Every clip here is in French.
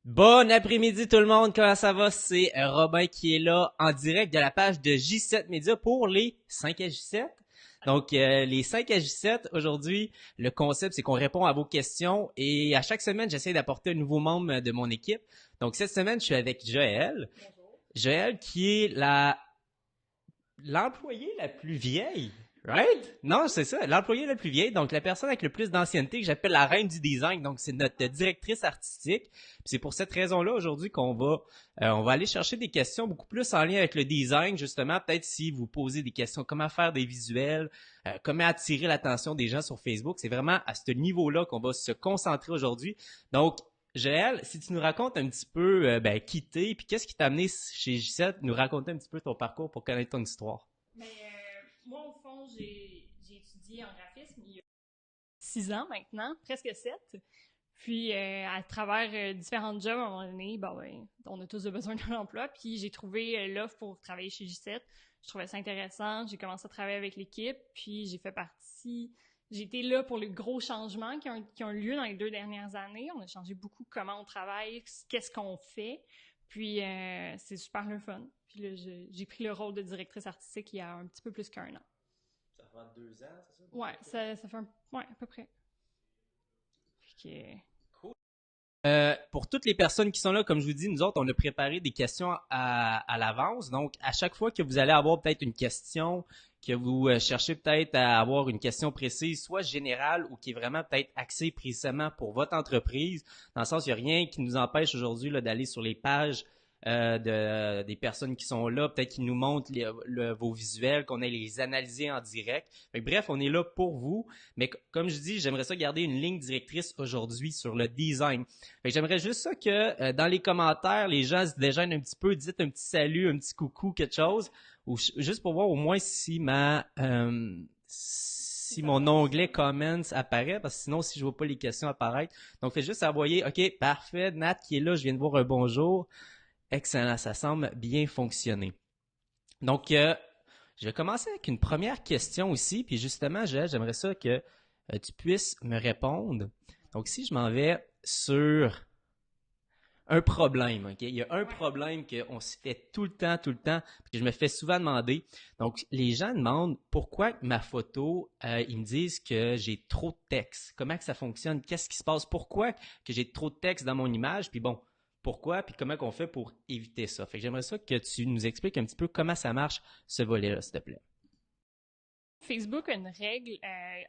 Bon après-midi tout le monde, comment ça va? C'est Robin qui est là en direct de la page de J7 Media pour les 5 à J7. Donc les 5 à J7, aujourd'hui, le concept c'est qu'on répond à vos questions et à chaque semaine, j'essaie d'apporter un nouveau membre de mon équipe. Donc cette semaine, je suis avec Joël. Joël qui est l'employée la plus vieille, right? Non, c'est ça, l'employée la plus vieille, donc la personne avec le plus d'ancienneté que j'appelle la reine du design, donc c'est notre directrice artistique. Puis c'est pour cette raison-là aujourd'hui qu'on va aller chercher des questions beaucoup plus en lien avec le design, justement, peut-être si vous posez des questions, comment faire des visuels, comment attirer l'attention des gens sur Facebook, c'est vraiment à ce niveau-là qu'on va se concentrer aujourd'hui. Donc, Joël, si tu nous racontes un petit peu qui t'es, puis qu'est-ce qui t'a amené chez J7, nous raconter un petit peu ton parcours pour connaître ton histoire. Moi, au fond, j'ai étudié en graphisme il y a 6 ans maintenant, presque 7. Puis, à travers différents jobs, à un moment donné, on a tous besoin d'un emploi. Puis, j'ai trouvé l'offre pour travailler chez J7. Je trouvais ça intéressant. J'ai commencé à travailler avec l'équipe. Puis, j'ai été là pour les gros changements qui ont eu lieu dans les 2 dernières années. On a changé beaucoup comment on travaille, qu'est-ce qu'on fait. Puis, c'est super le fun. Puis là, j'ai pris le rôle de directrice artistique il y a un petit peu plus qu'un an. Ça fait 2 ans, c'est ça? Ouais, ça fait ouais, à peu près. Puis que, Cool. Pour toutes les personnes qui sont là, comme je vous dis, nous autres, on a préparé des questions à l'avance. Donc, à chaque fois que vous allez avoir peut-être une question, que vous cherchez peut-être à avoir une question précise, soit générale ou qui est vraiment peut-être axée précisément pour votre entreprise, dans le sens, il n'y a rien qui nous empêche aujourd'hui là, d'aller sur les pages des personnes qui sont là, peut-être qu'ils nous montrent vos visuels, qu'on ait les analyser en direct. Fait que, bref, on est là pour vous. Mais comme je dis, j'aimerais ça garder une ligne directrice aujourd'hui sur le design. Fait que j'aimerais juste ça que dans les commentaires, les gens se déjeunent un petit peu, dites un petit salut, un petit coucou, quelque chose, ou juste pour voir au moins si ça mon onglet fonctionne. comments apparaît, parce que sinon, si je vois pas les questions apparaître. Donc, faites juste envoyer, OK, parfait, Nat qui est là, je viens de voir un bonjour. Excellent, ça semble bien fonctionner. Donc, je vais commencer avec une première question aussi, puis justement, j'aimerais ça que tu puisses me répondre. Donc, si je m'en vais sur un problème, OK? Il y a un Ouais. problème qu'on se fait tout le temps, puis que je me fais souvent demander. Donc, les gens demandent pourquoi ma photo, ils me disent que j'ai trop de texte. Comment que ça fonctionne? Qu'est-ce qui se passe? Pourquoi que j'ai trop de texte dans mon image? Puis bon, pourquoi? Puis comment qu'on fait pour éviter ça? Fait que j'aimerais ça que tu nous expliques un petit peu comment ça marche, ce volet-là, s'il te plaît. Facebook a une règle.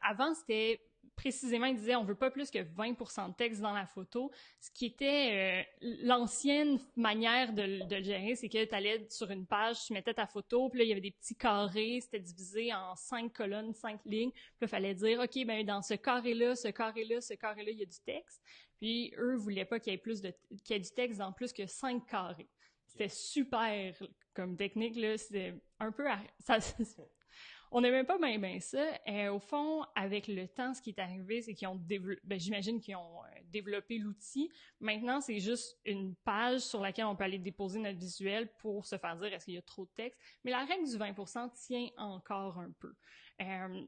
Avant, c'était précisément, il disait on veut pas plus que 20% de texte dans la photo. Ce qui était l'ancienne manière de le gérer, c'est que tu allais sur une page, tu mettais ta photo, puis là, il y avait des petits carrés, c'était divisé en 5 colonnes, 5 lignes. Puis là, il fallait dire, OK, ben dans ce carré-là, ce carré-là, ce carré-là, il y a du texte. Puis eux voulaient pas qu'il y ait du texte dans plus que 5 carrés. C'était super comme technique, là. C'était un peu... On n'aimait pas bien ça. Au fond, avec le temps, ce qui est arrivé, c'est qu'ils ont développé, j'imagine qu'ils ont développé l'outil. Maintenant, c'est juste une page sur laquelle on peut aller déposer notre visuel pour se faire dire est-ce qu'il y a trop de texte. Mais la règle du 20% tient encore un peu.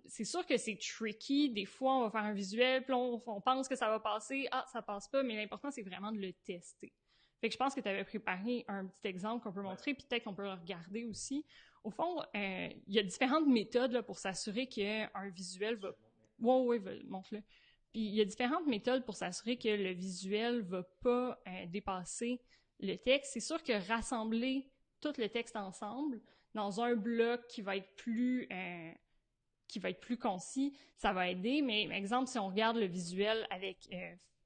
C'est sûr que c'est tricky. Des fois, on va faire un visuel, puis on pense que ça va passer. Ah, ça passe pas, mais l'important, c'est vraiment de le tester. Fait que je pense que tu avais préparé un petit exemple qu'on peut montrer, puis peut-être qu'on peut le regarder aussi. Au fond, il y a différentes méthodes là, pour s'assurer qu'un visuel va... Ouais, ouais, montre-le. Puis il y a différentes méthodes pour s'assurer que le visuel va pas dépasser le texte. C'est sûr que rassembler tout le texte ensemble dans un bloc qui va être plus concis, ça va aider. Mais, par exemple, si on regarde le visuel avec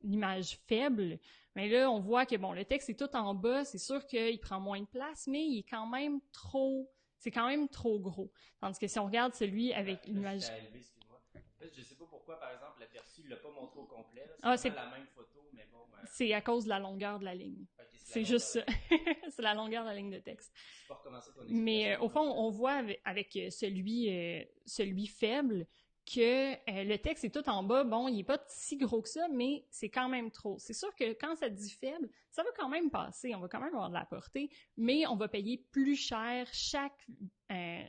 l'image faible, mais là, on voit que bon, le texte est tout en bas. C'est sûr qu'il prend moins de place, mais il est quand même trop. C'est quand même trop gros. Tandis que si on regarde celui avec l'image. Excuse-moi. En fait, je sais pas pourquoi, par exemple, l'aperçu ne l'a pas montré au complet. C'est Ah, vraiment la même photo, mais bon. c'est à cause de la longueur de la ligne. Ok, c'est la C'est longueur juste de ça. la ligne. C'est la longueur de la ligne de texte. Tu peux recommencer ton Mais explication, au fond, Joël? on voit avec celui faible que le texte est tout en bas. Bon, il est pas si gros que ça, mais c'est quand même trop. C'est sûr que quand ça dit faible, ça va quand même passer. On va quand même avoir de la portée, mais on va payer plus cher euh,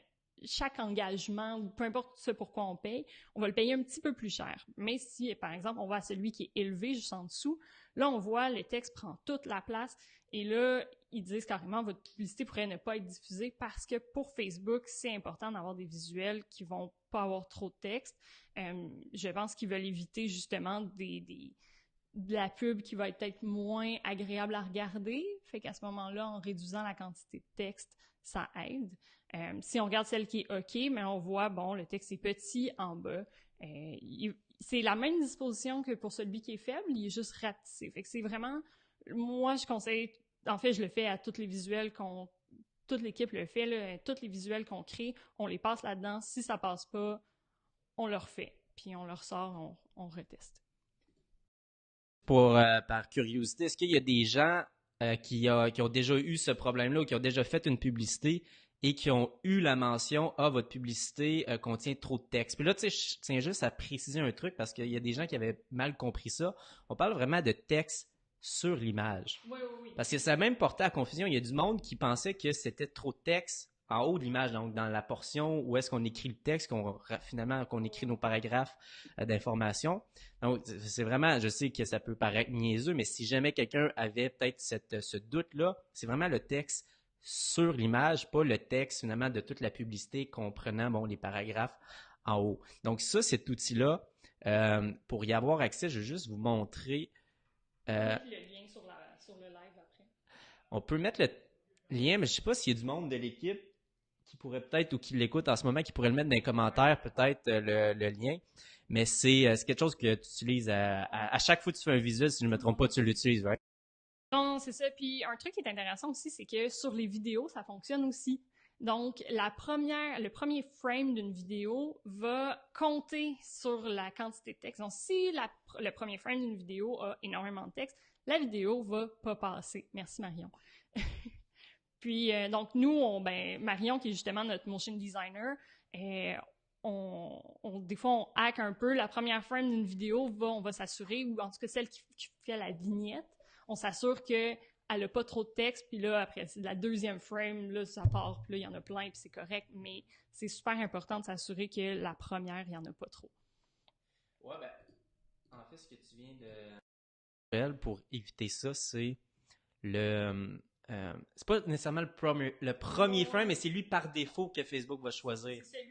chaque engagement ou peu importe ce pourquoi on paye, on va le payer un petit peu plus cher. Mais si, par exemple, on va à celui qui est élevé juste en dessous, là, on voit le texte prend toute la place et là, ils disent carrément votre publicité pourrait ne pas être diffusée parce que pour Facebook, c'est important d'avoir des visuels qui vont pas avoir trop de texte. Je pense qu'ils veulent éviter justement de la pub qui va être peut-être moins agréable à regarder. Fait qu'à ce moment-là, en réduisant la quantité de texte, ça aide. Si on regarde celle qui est OK, mais on voit, bon, le texte est petit en bas. C'est la même disposition que pour celui qui est faible, il est juste rapetissé. Fait que c'est vraiment, moi, je conseille, en fait, je le fais à tous les visuels toute l'équipe le fait, là, tous les visuels qu'on crée, on les passe là-dedans. Si ça passe pas, on le refait. Puis on le ressort, on reteste. Par curiosité, est-ce qu'il y a des gens qui ont déjà eu ce problème-là ou qui ont déjà fait une publicité et qui ont eu la mention « Ah, votre publicité contient trop de texte ». Puis là, tu sais, je tiens juste à préciser un truc parce qu'il y a des gens qui avaient mal compris ça. On parle vraiment de texte sur l'image. Oui, oui, oui. Parce que ça a même porté à confusion. Il y a du monde qui pensait que c'était trop de texte en haut de l'image, donc dans la portion où est-ce qu'on écrit le texte, finalement qu'on écrit nos paragraphes d'information. Donc c'est vraiment, je sais que ça peut paraître niaiseux, mais si jamais quelqu'un avait peut-être ce doute-là, c'est vraiment le texte sur l'image, pas le texte finalement de toute la publicité comprenant bon les paragraphes en haut. Donc ça, cet outil-là, pour y avoir accès, je vais juste vous montrer. On peut mettre le lien sur le live après. On peut mettre le lien, mais je sais pas s'il y a du monde de l'équipe qui pourrait peut-être ou qui l'écoute en ce moment, qui pourrait le mettre dans les commentaires, peut-être le lien. Mais c'est quelque chose que tu utilises à chaque fois que tu fais un visuel, si je ne me trompe pas, tu l'utilises, right? Non, c'est ça. Puis un truc qui est intéressant aussi, c'est que sur les vidéos, ça fonctionne aussi. Donc, le premier frame d'une vidéo va compter sur la quantité de texte. Donc, si le premier frame d'une vidéo a énormément de texte, la vidéo va pas passer. Merci Marion. Puis, donc, nous, Marion, qui est justement notre motion designer, des fois, on hack un peu. La première frame d'une vidéo, on va s'assurer, ou en tout cas celle qui fait la vignette, on s'assure qu'elle n'a pas trop de texte, puis là, après, c'est la deuxième frame, là, ça part, puis là, il y en a plein, puis c'est correct, mais c'est super important de s'assurer que la première, il n'y en a pas trop. Ouais, ben, en fait, ce que tu viens de... Pour éviter ça, c'est c'est pas nécessairement le premier frame, mais c'est lui par défaut que Facebook va choisir. C'est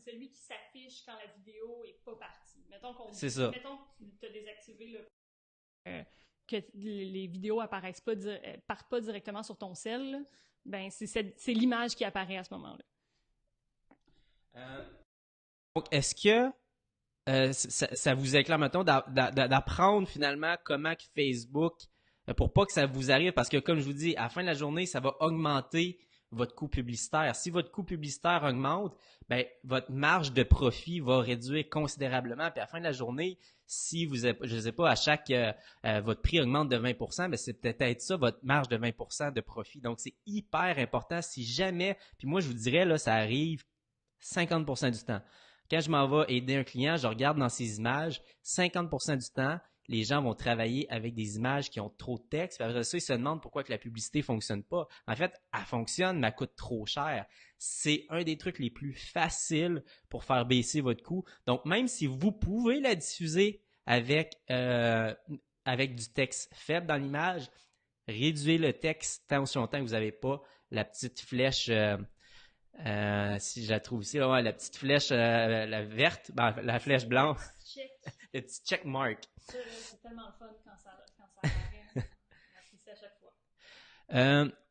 celui qui s'affiche quand la vidéo est pas partie. Mettons que tu as désactivé que les vidéos partent pas directement sur ton cell, ben c'est l'image qui apparaît à ce moment-là. Donc, est-ce que ça vous éclaire, mettons, d'apprendre finalement comment que Facebook, pour pas que ça vous arrive, parce que comme je vous dis, à la fin de la journée, ça va augmenter votre coût publicitaire. Si votre coût publicitaire augmente, ben votre marge de profit va réduire considérablement. Puis à la fin de la journée, si vous avez, je sais pas, à chaque votre prix augmente de 20%, ben c'est peut-être ça votre marge de 20% de profit. Donc c'est hyper important. Si jamais, puis moi je vous dirais là, ça arrive 50% du temps. Quand je m'en vais aider un client, je regarde dans ses images, 50% du temps, les gens vont travailler avec des images qui ont trop de texte. Puis après ça, ils se demandent pourquoi que la publicité fonctionne pas. En fait, elle fonctionne, mais elle coûte trop cher. C'est un des trucs les plus faciles pour faire baisser votre coût. Donc, même si vous pouvez la diffuser avec du texte faible dans l'image, réduisez le texte tant aussi longtemps que vous n'avez pas la petite flèche... si je la trouve ici, là, ouais, la petite flèche la verte, la flèche blanche, le petit check mark. Ça, c'est tellement fun quand ça apparaît. Merci à chaque fois.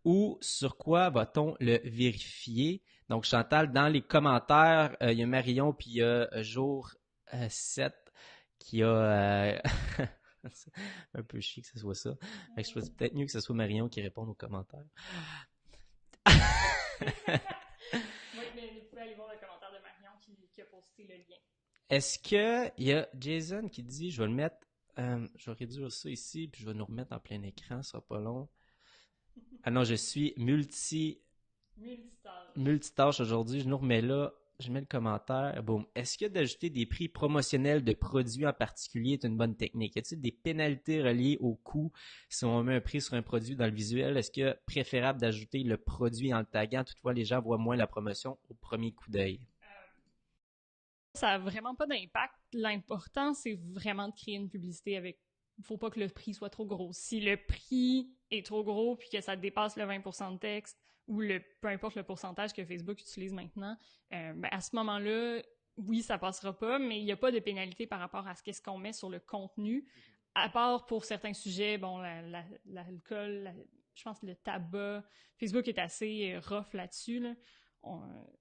Ou sur quoi va-t-on le vérifier? Donc, Chantal, dans les commentaires, il y a Marion puis il y a Jour 7 qui a... un peu chier que ce soit ça. Fait que je pense peut-être mieux que ce soit Marion qui réponde aux commentaires. Vous pouvez aller voir le commentaire de Marion qui a posté le lien. Est-ce que il y a Jason qui dit, je vais le mettre, je vais réduire ça ici, puis je vais nous remettre en plein écran, ça sera pas long. Ah non, je suis multitâche aujourd'hui, je nous remets là je mets le commentaire. Boum. Est-ce que d'ajouter des prix promotionnels de produits en particulier est une bonne technique? Y a-t-il des pénalités reliées au coût si on met un prix sur un produit dans le visuel? Est-ce que préférable d'ajouter le produit en le taguant? Toutefois, les gens voient moins la promotion au premier coup d'œil. Ça n'a vraiment pas d'impact. L'important, c'est vraiment de créer une publicité avec. Il ne faut pas que le prix soit trop gros. Si le prix est trop gros puis que ça dépasse le 20% de texte ou peu importe le pourcentage que Facebook utilise maintenant, à ce moment-là, oui, ça passera pas, mais il n'y a pas de pénalité par rapport à qu'est-ce qu'on met sur le contenu, à part pour certains sujets, bon, l'alcool, je pense que le tabac, Facebook est assez rough là-dessus, là.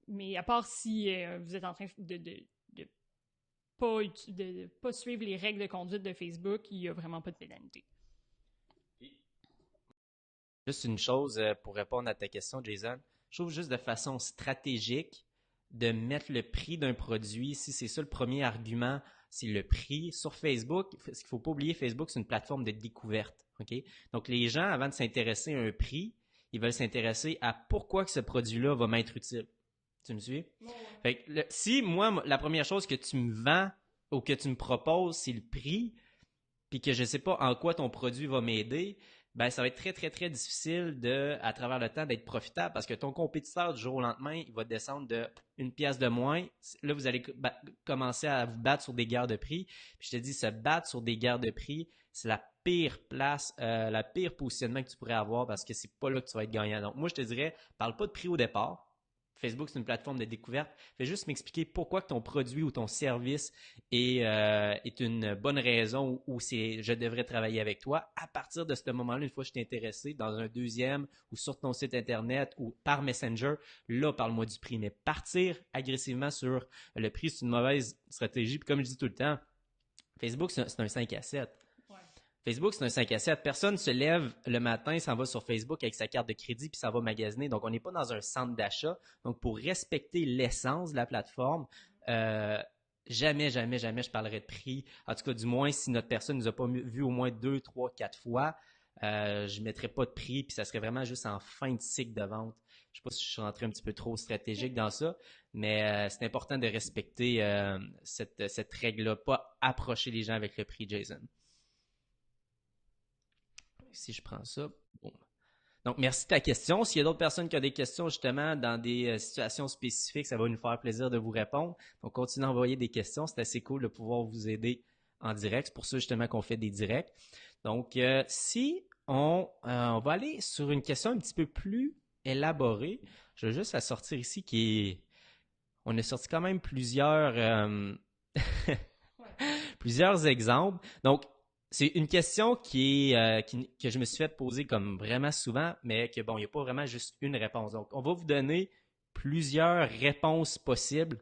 Mais à part si vous êtes en train de pas suivre les règles de conduite de Facebook, il n'y a vraiment pas de pénalité. Juste une chose pour répondre à ta question, Jason. Je trouve juste de façon stratégique de mettre le prix d'un produit. Si c'est ça le premier argument, c'est le prix. Sur Facebook, ce qu'il ne faut pas oublier, Facebook, c'est une plateforme de découverte. OK? Donc, les gens, avant de s'intéresser à un prix, ils veulent s'intéresser à pourquoi que ce produit-là va m'être utile. Tu me suis? Ouais. Fait que si moi, la première chose que tu me vends ou que tu me proposes, c'est le prix, puis que je ne sais pas en quoi ton produit va m'aider, ben ça va être très, très, très difficile à travers le temps, d'être profitable parce que ton compétiteur, du jour au lendemain, il va descendre de une pièce de moins. Là, vous allez commencer à vous battre sur des guerres de prix. Puis je te dis, se battre sur des guerres de prix, c'est la pire place, la pire positionnement que tu pourrais avoir parce que c'est pas là que tu vas être gagnant. Donc, moi, je te dirais, parle pas de prix au départ. Facebook, c'est une plateforme de découverte. Fais juste m'expliquer pourquoi que ton produit ou ton service est une bonne raison ou c'est je devrais travailler avec toi. À partir de ce moment-là, une fois que je t'ai intéressé, dans un deuxième ou sur ton site internet ou par Messenger, là, parle-moi du prix. Mais partir agressivement sur le prix, c'est une mauvaise stratégie. Puis comme je dis tout le temps, Facebook, c'est un 5 à 7. Facebook, c'est un 5 à 7. Personne se lève le matin, s'en va sur Facebook avec sa carte de crédit puis s'en va magasiner. Donc, on n'est pas dans un centre d'achat. Donc, pour respecter l'essence de la plateforme, jamais, jamais, jamais je parlerai de prix. En tout cas, du moins, si notre personne nous a pas vu au moins 2, 3, 4 fois, je ne mettrais pas de prix puis ça serait vraiment juste en fin de cycle de vente. Je ne sais pas si je suis rentré un petit peu trop stratégique dans ça, mais c'est important de respecter cette règle-là, pas approcher les gens avec le prix, Jason. Si je prends ça, bon. Donc, merci de ta question. S'il y a d'autres personnes qui ont des questions, justement, dans des situations spécifiques, ça va nous faire plaisir de vous répondre. Donc, continuez à envoyer des questions. C'est assez cool de pouvoir vous aider en direct. C'est pour ça, justement, qu'on fait des directs. Donc, si on va aller sur une question un petit peu plus élaborée, je vais juste la sortir ici on a sorti quand même plusieurs exemples. Donc, c'est une question que je me suis fait poser comme vraiment souvent, mais que bon, il n'y a pas vraiment juste une réponse. Donc, on va vous donner plusieurs réponses possibles.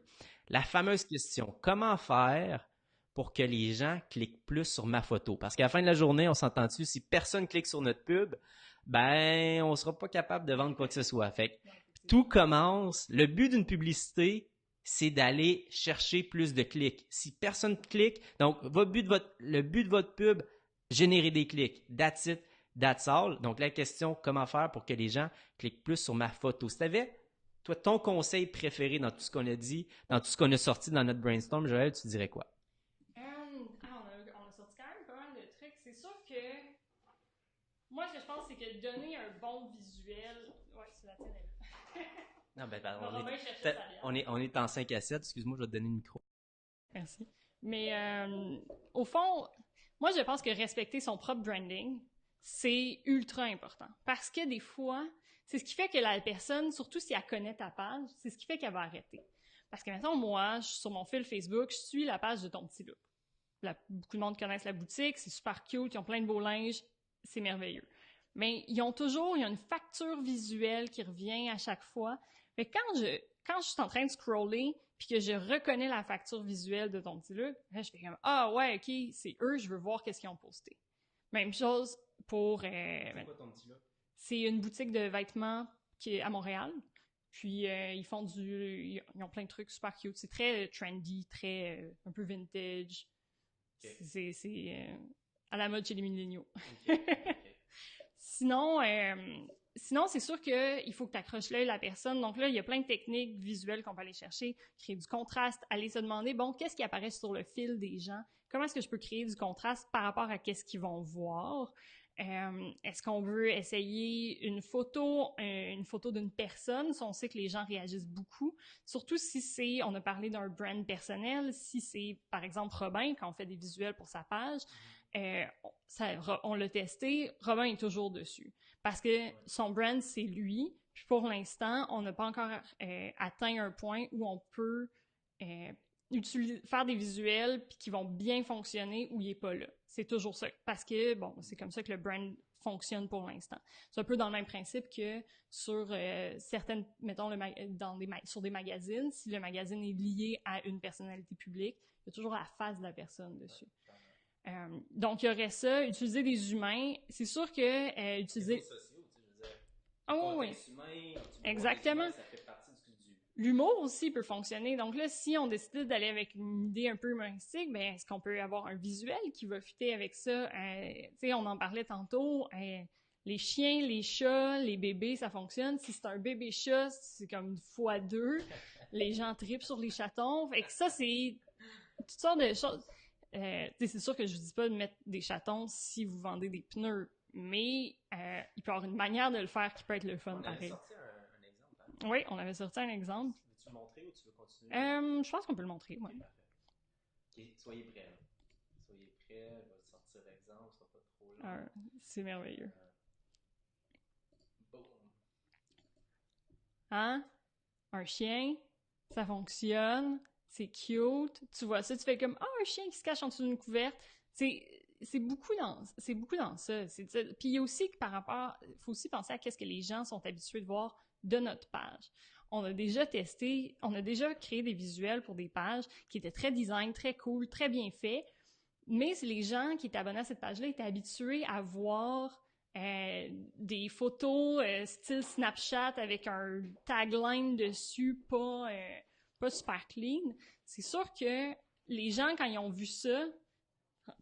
La fameuse question, comment faire pour que les gens cliquent plus sur ma photo? Parce qu'à la fin de la journée, on s'entend dessus, si personne clique sur notre pub, ben, on sera pas capable de vendre quoi que ce soit. Fait que tout commence, le but d'une publicité, c'est d'aller chercher plus de clics. Si personne clique, donc le but de votre pub, générer des clics. That's it, that's all. Donc la question, comment faire pour que les gens cliquent plus sur ma photo? Si tu avais, toi, ton conseil préféré dans tout ce qu'on a dit, dans tout ce qu'on a sorti dans notre brainstorm, Joël, tu dirais quoi? On a sorti quand même pas mal de trucs. C'est sûr que moi, ce que je pense, c'est que donner un bon visuel. Ouais, c'est la tienne. Non, ben, on est en 5 à 7. Excuse-moi, je vais te donner le micro. Merci. Mais au fond, moi, je pense que respecter son propre branding, c'est ultra important. Parce que des fois, c'est ce qui fait que la personne, surtout si elle connaît ta page, c'est ce qui fait qu'elle va arrêter. Parce que maintenant, moi, sur mon fil Facebook, je suis la page de ton petit loup. Beaucoup de monde connaissent la boutique, c'est super cute, ils ont plein de beaux linges, c'est merveilleux. Mais il y a une facture visuelle qui revient à chaque fois. Mais quand je suis en train de scroller, puis que je reconnais la facture visuelle de ton petit look, là, je fais comme, ah ouais, ok, c'est eux, je veux voir qu'est-ce qu'ils ont posté. Même chose pour... C'est quoi ton petit look? C'est une boutique de vêtements qui est à Montréal. Puis ils ont plein de trucs super cute. C'est très trendy, très un peu vintage. Okay. C'est à la mode chez les milléniaux. Okay. Sinon, sinon, c'est sûr qu'il faut que tu accroches l'œil à la personne. Donc là, il y a plein de techniques visuelles qu'on peut aller chercher, créer du contraste, aller se demander, bon, qu'est-ce qui apparaît sur le fil des gens? Comment est-ce que je peux créer du contraste par rapport à qu'est-ce qu'ils vont voir? Est-ce qu'on veut essayer une photo d'une personne, si on sait que les gens réagissent beaucoup, surtout si on a parlé d'un brand personnel, si c'est, par exemple, Robin, quand on fait des visuels pour sa page, on l'a testé, Robin est toujours dessus. Parce que son brand, c'est lui, puis pour l'instant, on n'a pas encore atteint un point où on peut faire des visuels puis qui vont bien fonctionner où il n'est pas là. C'est toujours ça. Parce que, bon, c'est comme ça que le brand fonctionne pour l'instant. C'est un peu dans le même principe que sur certaines, mettons, sur des magazines, si le magazine est lié à une personnalité publique, il y a toujours la face de la personne dessus. Donc, il y aurait ça, utiliser des humains. C'est sûr que utiliser... Les réseaux sociaux, tu sais, je veux dire. Oh, oui. Humain, exactement. Humain, ça fait partie du... L'humour aussi peut fonctionner. Donc là, si on décide d'aller avec une idée un peu humoristique, ben est-ce qu'on peut avoir un visuel qui va fitter avec ça? Tu sais, on en parlait tantôt. Les chiens, les chats, les bébés, ça fonctionne. Si c'est un bébé chat, c'est comme fois 2. Les gens tripent sur les chatons. Fait que ça, c'est toutes sortes de choses. C'est sûr que je vous dis pas de mettre des chatons si vous vendez des pneus, mais il peut y avoir une manière de le faire qui peut être le fun, pareil. On avait sorti un exemple. Hein? Oui, on avait sorti un exemple. Veux-tu le montrer ou tu veux continuer? Je pense qu'on peut le montrer, oui. Okay, soyez prêts. Là. Soyez prêts, je vais sortir l'exemple, ce sera pas trop long. C'est merveilleux. Boom. Hein? Un chien, ça fonctionne. C'est cute. Tu vois ça, tu fais comme un chien qui se cache en dessous d'une couverte. C'est beaucoup dans ça. Puis il y a aussi que il faut aussi penser à qu'est-ce que les gens sont habitués de voir de notre page. On a déjà créé des visuels pour des pages qui étaient très design, très cool, très bien faits. Mais les gens qui étaient abonnés à cette page-là étaient habitués à voir des photos style Snapchat avec un tagline dessus, pas super clean. C'est sûr que les gens, quand ils ont vu ça...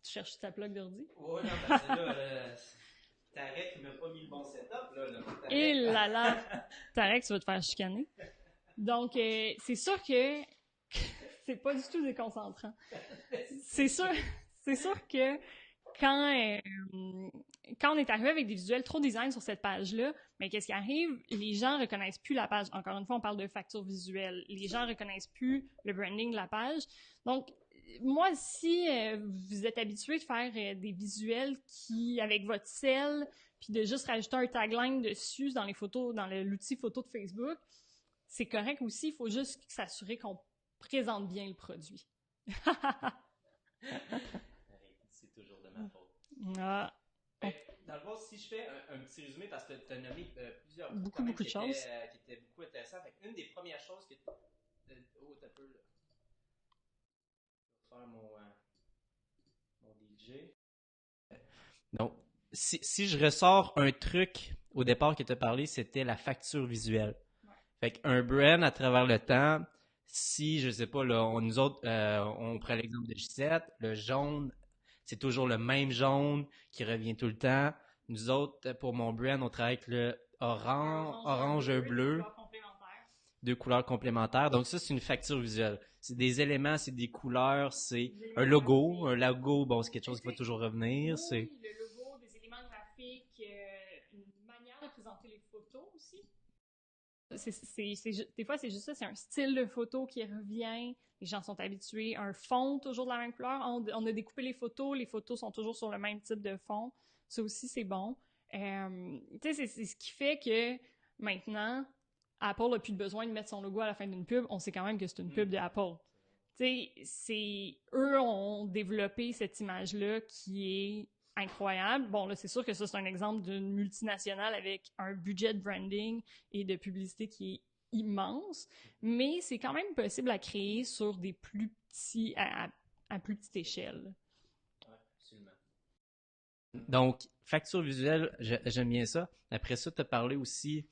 Tu cherches ta plug d'ordi? Oui, non, parce que là, Tarek, il m'a pas mis le bon setup, là. Et là, Tarek, tu vas te faire chicaner. Donc, c'est sûr que c'est pas du tout déconcentrant. C'est sûr que quand on est arrivé avec des visuels trop design sur cette page-là, mais qu'est-ce qui arrive? Les gens reconnaissent plus la page. Encore une fois, on parle de facture visuelle. Les gens reconnaissent plus le branding de la page. Donc, moi, si vous êtes habitué de faire des visuels avec votre cell, puis de juste rajouter un tagline dessus dans les photos, dans l'outil photo de Facebook, c'est correct aussi. Il faut juste s'assurer qu'on présente bien le produit. C'est toujours de ma faute. Ah. Dans le fond, si je fais un petit résumé, parce que tu as nommé plusieurs beaucoup de choses qui étaient beaucoup intéressantes. Une des premières choses que t'as peu là. Je vais faire mon DJ. Donc, si je ressors un truc au départ que tu as parlé, c'était la facture visuelle. Ouais. Fait qu'un brand à travers le temps, si, je sais pas, là, nous autres, on prend l'exemple de Gisette, le jaune, c'est toujours le même jaune qui revient tout le temps. Nous autres, pour mon brand, on travaille avec le orange, bleu. Deux couleurs complémentaires. Donc ça, c'est une facture visuelle. C'est des éléments, c'est des couleurs, c'est un logo. Un logo, bon, c'est quelque chose qui va toujours revenir. Oui, c'est le logo, des éléments graphiques, une manière de présenter les photos aussi. Des fois, c'est juste ça, c'est un style de photo qui revient. Les gens sont habitués. Un fond, toujours de la même couleur. On a découpé les photos sont toujours sur le même type de fond. Ça aussi, c'est bon. Tu sais, c'est ce qui fait que maintenant, Apple n'a plus besoin de mettre son logo à la fin d'une pub. On sait quand même que c'est une pub de Apple. Tu sais, eux ont développé cette image-là qui est incroyable. Bon, là, c'est sûr que ça, c'est un exemple d'une multinationale avec un budget de branding et de publicité qui est immense, mais c'est quand même possible à créer sur des plus petits, à plus petite échelle. Oui, absolument. Donc, facture visuelle, j'aime bien ça. Après ça, tu as parlé aussi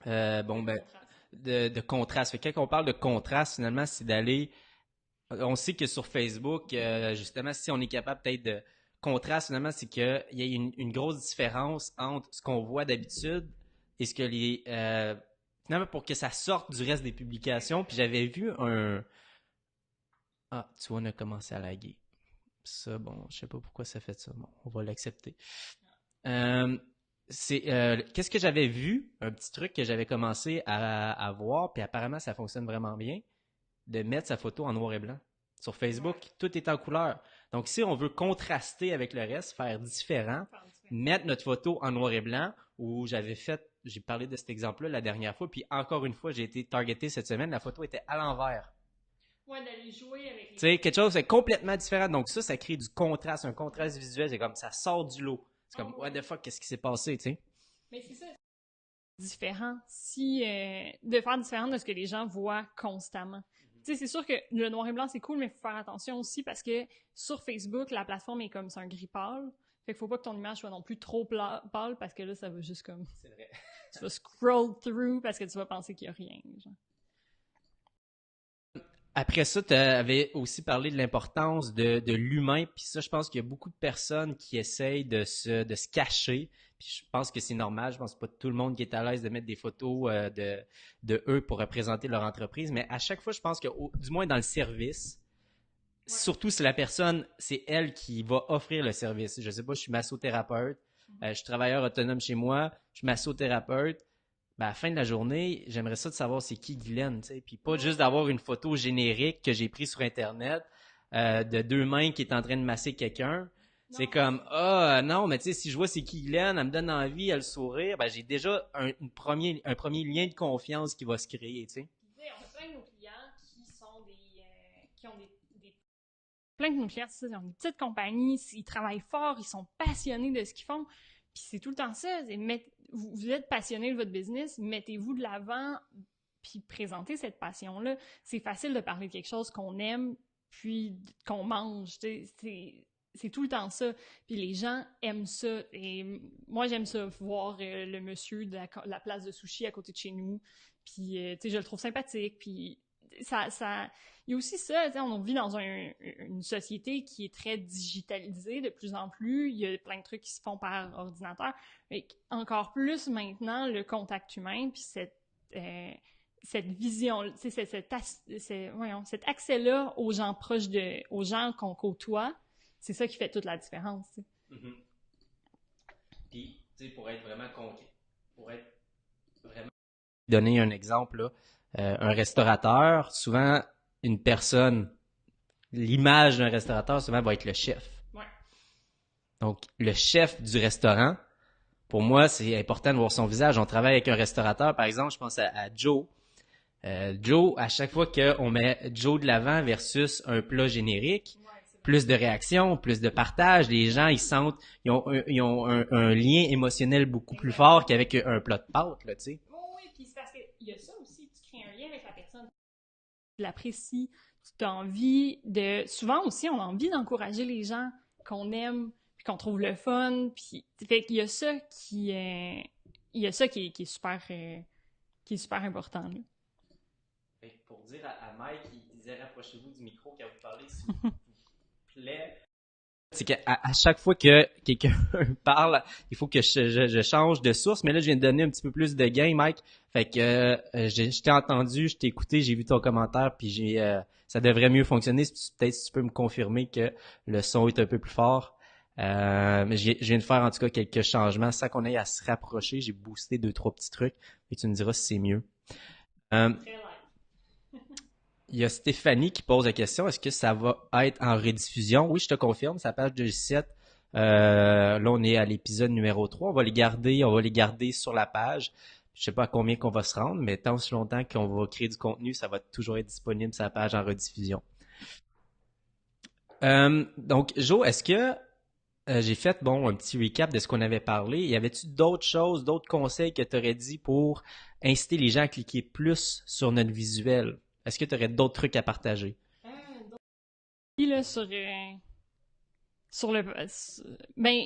de contraste. Fait que quand on parle de contraste, finalement, c'est d'aller... On sait que sur Facebook, justement, si on est capable peut-être de contraste, finalement, c'est qu'il y a une grosse différence entre ce qu'on voit d'habitude et ce que finalement, pour que ça sorte du reste des publications. Puis j'avais vu un... Ah, tu vois, on a commencé à laguer. Ça, bon, je sais pas pourquoi ça fait ça. Bon, on va l'accepter. Qu'est-ce que j'avais vu? Un petit truc que j'avais commencé à voir, puis apparemment, ça fonctionne vraiment bien, de mettre sa photo en noir et blanc. Sur Facebook, tout est en couleur. Donc, si on veut contraster avec le reste, faire différent, mettre notre photo en noir et blanc, où j'ai parlé de cet exemple-là la dernière fois, puis encore une fois, j'ai été targeté cette semaine, la photo était à l'envers. Ouais, d'aller jouer avec les... Tu sais, quelque chose de complètement différent. Donc ça crée du contraste, un contraste visuel. C'est comme, ça sort du lot. C'est comme, what the fuck, qu'est-ce qui s'est passé, tu sais? Mais c'est ça. Différent. De faire différent de ce que les gens voient constamment. Tu sais, c'est sûr que le noir et blanc, c'est cool, mais il faut faire attention aussi parce que sur Facebook, la plateforme est comme, c'est un gris pâle. Fait qu'il faut pas que ton image soit non plus trop pâle parce que là, ça va juste comme... C'est vrai. Tu vas scroll through parce que tu vas penser qu'il y a rien, genre. Après ça, tu avais aussi parlé de l'importance de l'humain. Puis ça, je pense qu'il y a beaucoup de personnes qui essayent de se cacher. Puis je pense que c'est normal. Je pense pas tout le monde qui est à l'aise de mettre des photos de eux pour représenter leur entreprise. Mais à chaque fois, je pense que, du moins dans le service, surtout si la personne, c'est elle qui va offrir le service. Je sais pas, je suis massothérapeute, je suis travailleur autonome chez moi, je suis massothérapeute. Ben, à la fin de la journée, j'aimerais ça de savoir c'est qui Guylaine, tu sais, puis pas juste d'avoir une photo générique que j'ai prise sur Internet de deux mains qui est en train de masser quelqu'un. C'est comme, non, mais tu sais, si je vois c'est qui Guylaine, elle me donne envie, elle sourire, ben j'ai déjà un premier lien de confiance qui va se créer, tu sais. On a plein de nos clients qui sont qui ont plein de nos clients, c'est ça, ils ont des petites compagnies, ils travaillent fort, ils sont passionnés de ce qu'ils font, puis c'est tout le temps ça, vous êtes passionné de votre business, mettez-vous de l'avant, puis présentez cette passion-là. C'est facile de parler de quelque chose qu'on aime, puis qu'on mange, c'est tout le temps ça. Puis les gens aiment ça. Et moi, j'aime ça, voir le monsieur de la place de sushi à côté de chez nous. Puis, tu sais, je le trouve sympathique. Puis, il y a aussi ça, tu sais, on vit dans une société qui est très digitalisée de plus en plus. Il y a plein de trucs qui se font par ordinateur. Et encore plus maintenant, le contact humain, puis cette vision, tu sais, cet accès-là aux gens proches aux gens qu'on côtoie, c'est ça qui fait toute la différence. Tu sais. Mm-hmm. Puis, tu sais, pour être vraiment concret, donner un exemple, là, un restaurateur, souvent, une personne, l'image d'un restaurateur, souvent, va être le chef. Ouais. Donc, le chef du restaurant, pour moi, c'est important de voir son visage. On travaille avec un restaurateur, par exemple, je pense à Joe. Joe, à chaque fois qu'on met Joe de l'avant versus un plat générique, plus de réactions, plus de partage, les gens, ils ont un lien émotionnel beaucoup plus fort qu'avec un plat de pâtes, là, tu sais. Oui, puis c'est parce qu'il y a ça aussi, tu crées un lien avec la personne. Tu l'apprécies, tu as envie souvent aussi, on a envie d'encourager les gens qu'on aime, puis qu'on trouve le fun, puis fait qu'il y a ça qui est super important, là. Pour dire à Mike, il disait rapprochez-vous du micro quand vous parlez, s'il vous plaît. C'est qu'à chaque fois que quelqu'un parle, il faut que je change de source. Mais là, je viens de donner un petit peu plus de gain, Mike. Fait que je t'ai entendu, je t'ai écouté, j'ai vu ton commentaire, puis ça devrait mieux fonctionner. Peut-être si tu peux me confirmer que le son est un peu plus fort. Mais je viens de faire en tout cas quelques changements sans qu'on ait à se rapprocher. J'ai boosté 2-3 petits trucs. Et tu me diras si c'est mieux. Il y a Stéphanie qui pose la question, est-ce que ça va être en rediffusion? Oui, je te confirme, sa page de G7, là on est à l'épisode numéro 3, on va les garder sur la page. Je sais pas à combien qu'on va se rendre, mais tant aussi longtemps qu'on va créer du contenu, ça va toujours être disponible sur la page en rediffusion. Donc, Jo, est-ce que j'ai fait un petit recap de ce qu'on avait parlé. Y avait-tu d'autres choses, d'autres conseils que tu aurais dit pour inciter les gens à cliquer plus sur notre visuel? Est-ce que tu aurais d'autres trucs à partager? Puis là, ben,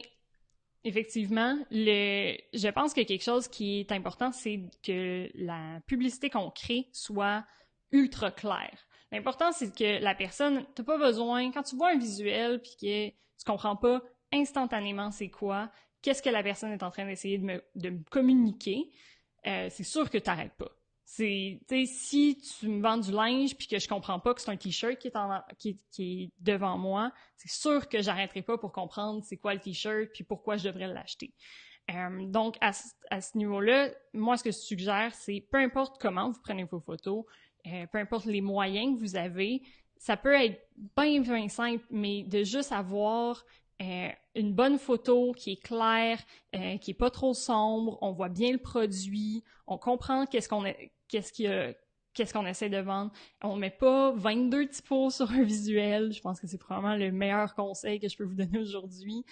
effectivement, je pense que quelque chose qui est important, c'est que la publicité qu'on crée soit ultra claire. L'important, c'est que la personne, t'as pas besoin, quand tu vois un visuel puis que tu comprends pas instantanément c'est quoi, qu'est-ce que la personne est en train d'essayer de me communiquer, c'est sûr que t'arrêtes pas. C'est, tu sais, si tu me vends du linge puis que je comprends pas que c'est un t-shirt qui est devant moi, c'est sûr que j'arrêterai pas pour comprendre c'est quoi le t-shirt puis pourquoi je devrais l'acheter. Donc, à ce niveau-là, moi, ce que je suggère, c'est peu importe comment vous prenez vos photos, peu importe les moyens que vous avez, ça peut être bien simple, mais de juste avoir une bonne photo qui est claire, qui est pas trop sombre, on voit bien le produit, on comprend qu'est-ce qu'on essaie de vendre. On met pas 22 typos sur un visuel. Je pense que c'est probablement le meilleur conseil que je peux vous donner aujourd'hui.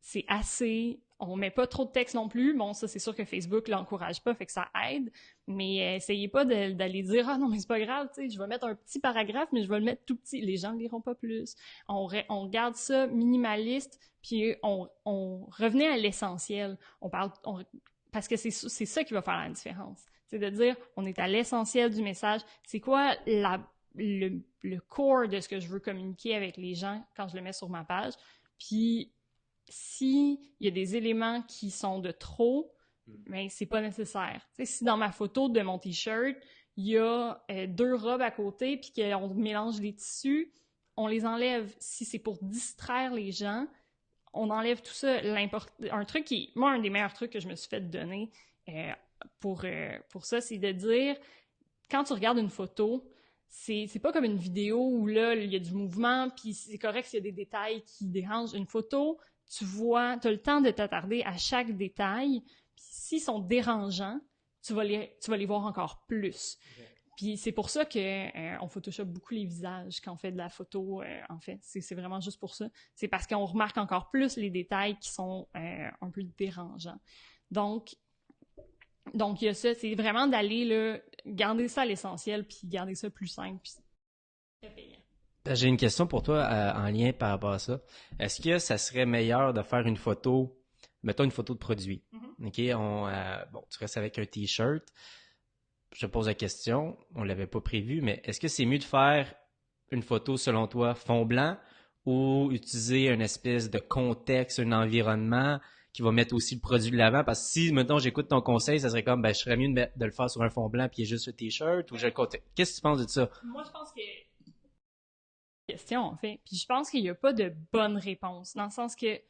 C'est assez. On met pas trop de texte non plus. Bon, ça, c'est sûr que Facebook l'encourage pas, fait que ça aide. Mais essayez pas d'aller dire « Ah non, mais c'est pas grave, tu sais, je vais mettre un petit paragraphe, mais je vais le mettre tout petit. » Les gens ne liront pas plus. On garde ça minimaliste, puis on revenait à l'essentiel. Parce que c'est ça qui va faire la différence. C'est de dire, on est à l'essentiel du message. C'est quoi le core de ce que je veux communiquer avec les gens quand je le mets sur ma page. Puis, s'il y a des éléments qui sont de trop, ben c'est pas nécessaire. T'sais, si dans ma photo de mon t-shirt, il y a 2 robes à côté puis qu'on mélange les tissus, on les enlève. Si c'est pour distraire les gens, on enlève tout ça. Un truc moi, un des meilleurs trucs que je me suis fait donner pour ça, c'est de dire, quand tu regardes une photo, c'est pas comme une vidéo où là, il y a du mouvement, puis c'est correct s'il y a des détails qui dérangent. Une photo, t'as le temps de t'attarder à chaque détail, puis s'ils sont dérangeants, tu vas les voir encore plus. Okay. Puis c'est pour ça que on photoshop beaucoup les visages quand on fait de la photo. En fait, c'est vraiment juste pour ça. C'est parce qu'on remarque encore plus les détails qui sont un peu dérangeants. Donc il y a ça, c'est vraiment d'aller là, garder ça à l'essentiel, puis garder ça plus simple, puis c'est payant. J'ai une question pour toi en lien par rapport à ça. Est-ce que ça serait meilleur de faire une photo, mettons une photo de produit, OK, bon, tu restes avec un t-shirt. Je te pose la question, on l'avait pas prévu, mais est-ce que c'est mieux de faire une photo, selon toi, fond blanc ou utiliser une espèce de contexte, un environnement qui va mettre aussi le produit de l'avant? Parce que si, mettons, j'écoute ton conseil, ça serait comme, ben, je serais mieux de le faire sur un fond blanc puis il y a juste le t-shirt ou j'ai le contexte. Qu'est-ce que tu penses de ça? Moi, je pense que question, en fait. Puis je pense qu'il n'y a pas de bonne réponse, dans le sens que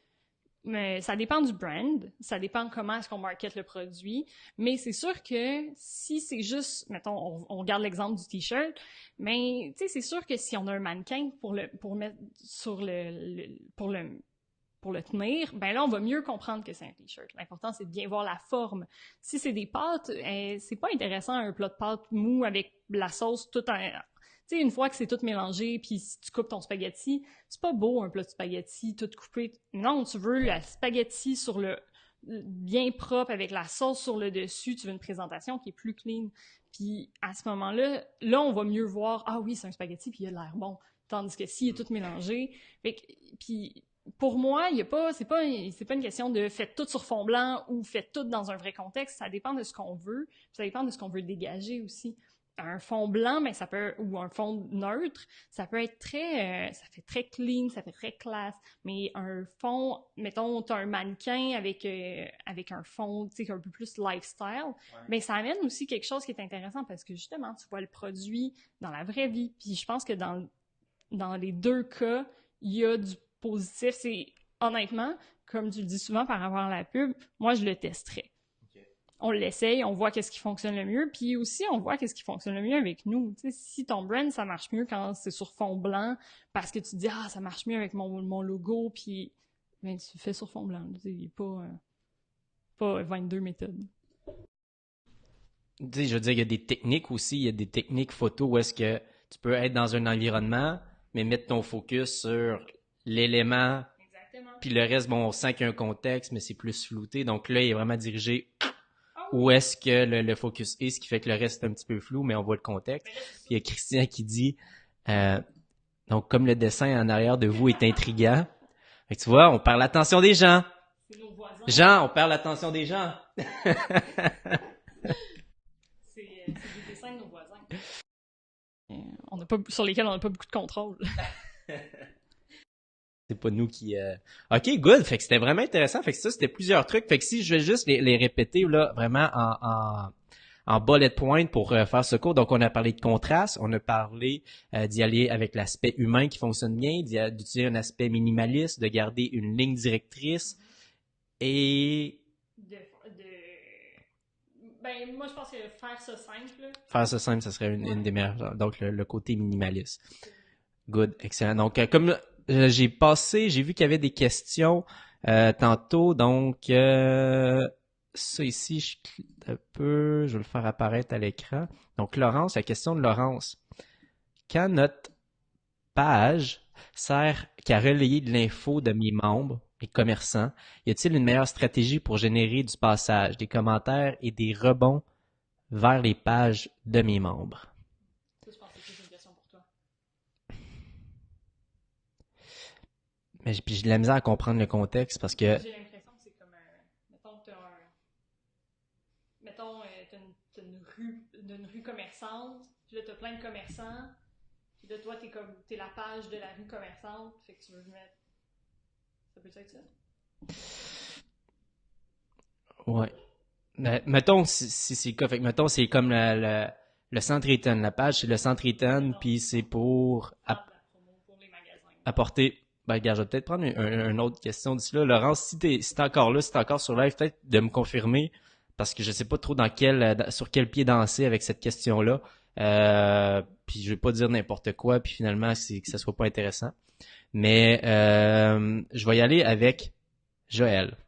ça dépend du brand, ça dépend comment est-ce qu'on market le produit, mais c'est sûr que si c'est juste, mettons, on regarde l'exemple du t-shirt, mais tu sais, c'est sûr que si on a un mannequin pour mettre sur pour le tenir, ben là, on va mieux comprendre que c'est un t-shirt. L'important, c'est de bien voir la forme. Si c'est des pâtes, c'est pas intéressant un plat de pâtes mou avec la sauce tout en... Tu sais, une fois que c'est tout mélangé, puis si tu coupes ton spaghetti, c'est pas beau un plat de spaghetti tout coupé. Non, tu veux la spaghetti sur le bien propre avec la sauce sur le dessus. Tu veux une présentation qui est plus clean. Puis à ce moment-là, là, on va mieux voir, ah oui, c'est un spaghetti, puis il a l'air bon. Tandis que s'il est tout mélangé, puis pour moi, c'est pas une question de faites tout sur fond blanc ou faites tout dans un vrai contexte. Ça dépend de ce qu'on veut, ça dépend de ce qu'on veut dégager aussi. Un fond blanc, mais ou un fond neutre, ça peut être ça fait très clean, ça fait très classe. Mais un fond, mettons, t'as un mannequin avec un fond, tu sais, un peu plus lifestyle, mais ça amène aussi quelque chose qui est intéressant parce que justement, tu vois le produit dans la vraie vie. Puis je pense que dans les deux cas, il y a du positif. C'est honnêtement, comme tu le dis souvent par rapport à la pub, moi je le testerais. On l'essaye, on voit qu'est-ce qui fonctionne le mieux, puis aussi on voit qu'est-ce qui fonctionne le mieux avec nous. Tu sais, si ton brand ça marche mieux quand c'est sur fond blanc, parce que tu te dis ah ça marche mieux avec mon logo, puis ben tu fais sur fond blanc. Il n'y a pas 22 méthodes. Tu sais, je veux dire, il y a des techniques aussi, il y a des techniques photo où est-ce que tu peux être dans un environnement, mais mettre ton focus sur l'élément, puis le reste, bon, on sent qu'il y a un contexte, mais c'est plus flouté. Donc là, il est vraiment dirigé où est-ce que le focus est, ce qui fait que le reste est un petit peu flou, mais on voit le contexte. Puis il y a Christian qui dit, donc comme le dessin en arrière de vous est intriguant, fait que tu vois, on perd l'attention des gens. C'est nos voisins. Jean, on perd l'attention des gens. C'est des dessins de nos voisins. Sur lesquels on n'a pas beaucoup de contrôle. C'est pas nous qui... OK, good. Fait que c'était vraiment intéressant. Fait que ça, c'était plusieurs trucs. Fait que si je vais juste les répéter là, vraiment en bullet point pour faire ce cours. Donc, on a parlé de contraste, on a parlé d'y aller avec l'aspect humain qui fonctionne bien, d'utiliser un aspect minimaliste, de garder une ligne directrice et... Ben, moi, je pense que faire ça simple. Faire ça simple, ça serait une des meilleures. Donc, le côté minimaliste. Good, excellent. Donc, comme j'ai vu qu'il y avait des questions tantôt. Donc, ça ici, je clique un peu, je vais le faire apparaître à l'écran. Donc, Laurence, la question de Laurence. Quand notre page sert qu'à relayer de l'info de mes membres, mes commerçants, y a-t-il une meilleure stratégie pour générer du passage, des commentaires et des rebonds vers les pages de mes membres? Ça, je pense que c'est une question pour toi. Mais j'ai de la misère à comprendre le contexte parce que... J'ai l'impression que c'est comme mettons que t'as une rue commerçante, puis là, t'as plein de commerçants, puis là, toi, t'es la page de la rue commerçante, fait que tu veux mettre... Ça peut être ça? Ouais. Mettons, si c'est le cas, fait que mettons, c'est comme le centre Eaton. La page, c'est le centre Eaton, puis c'est pour Pour les magasins. apporter... Ben, regarde, je vais peut-être prendre une autre question d'ici là. Laurence, si t'es encore là, si t'es encore sur live, peut-être de me confirmer, parce que je sais pas trop sur quel pied danser avec cette question-là. Puis je vais pas dire n'importe quoi, puis finalement, que ça soit pas intéressant. Mais je vais y aller avec Joël.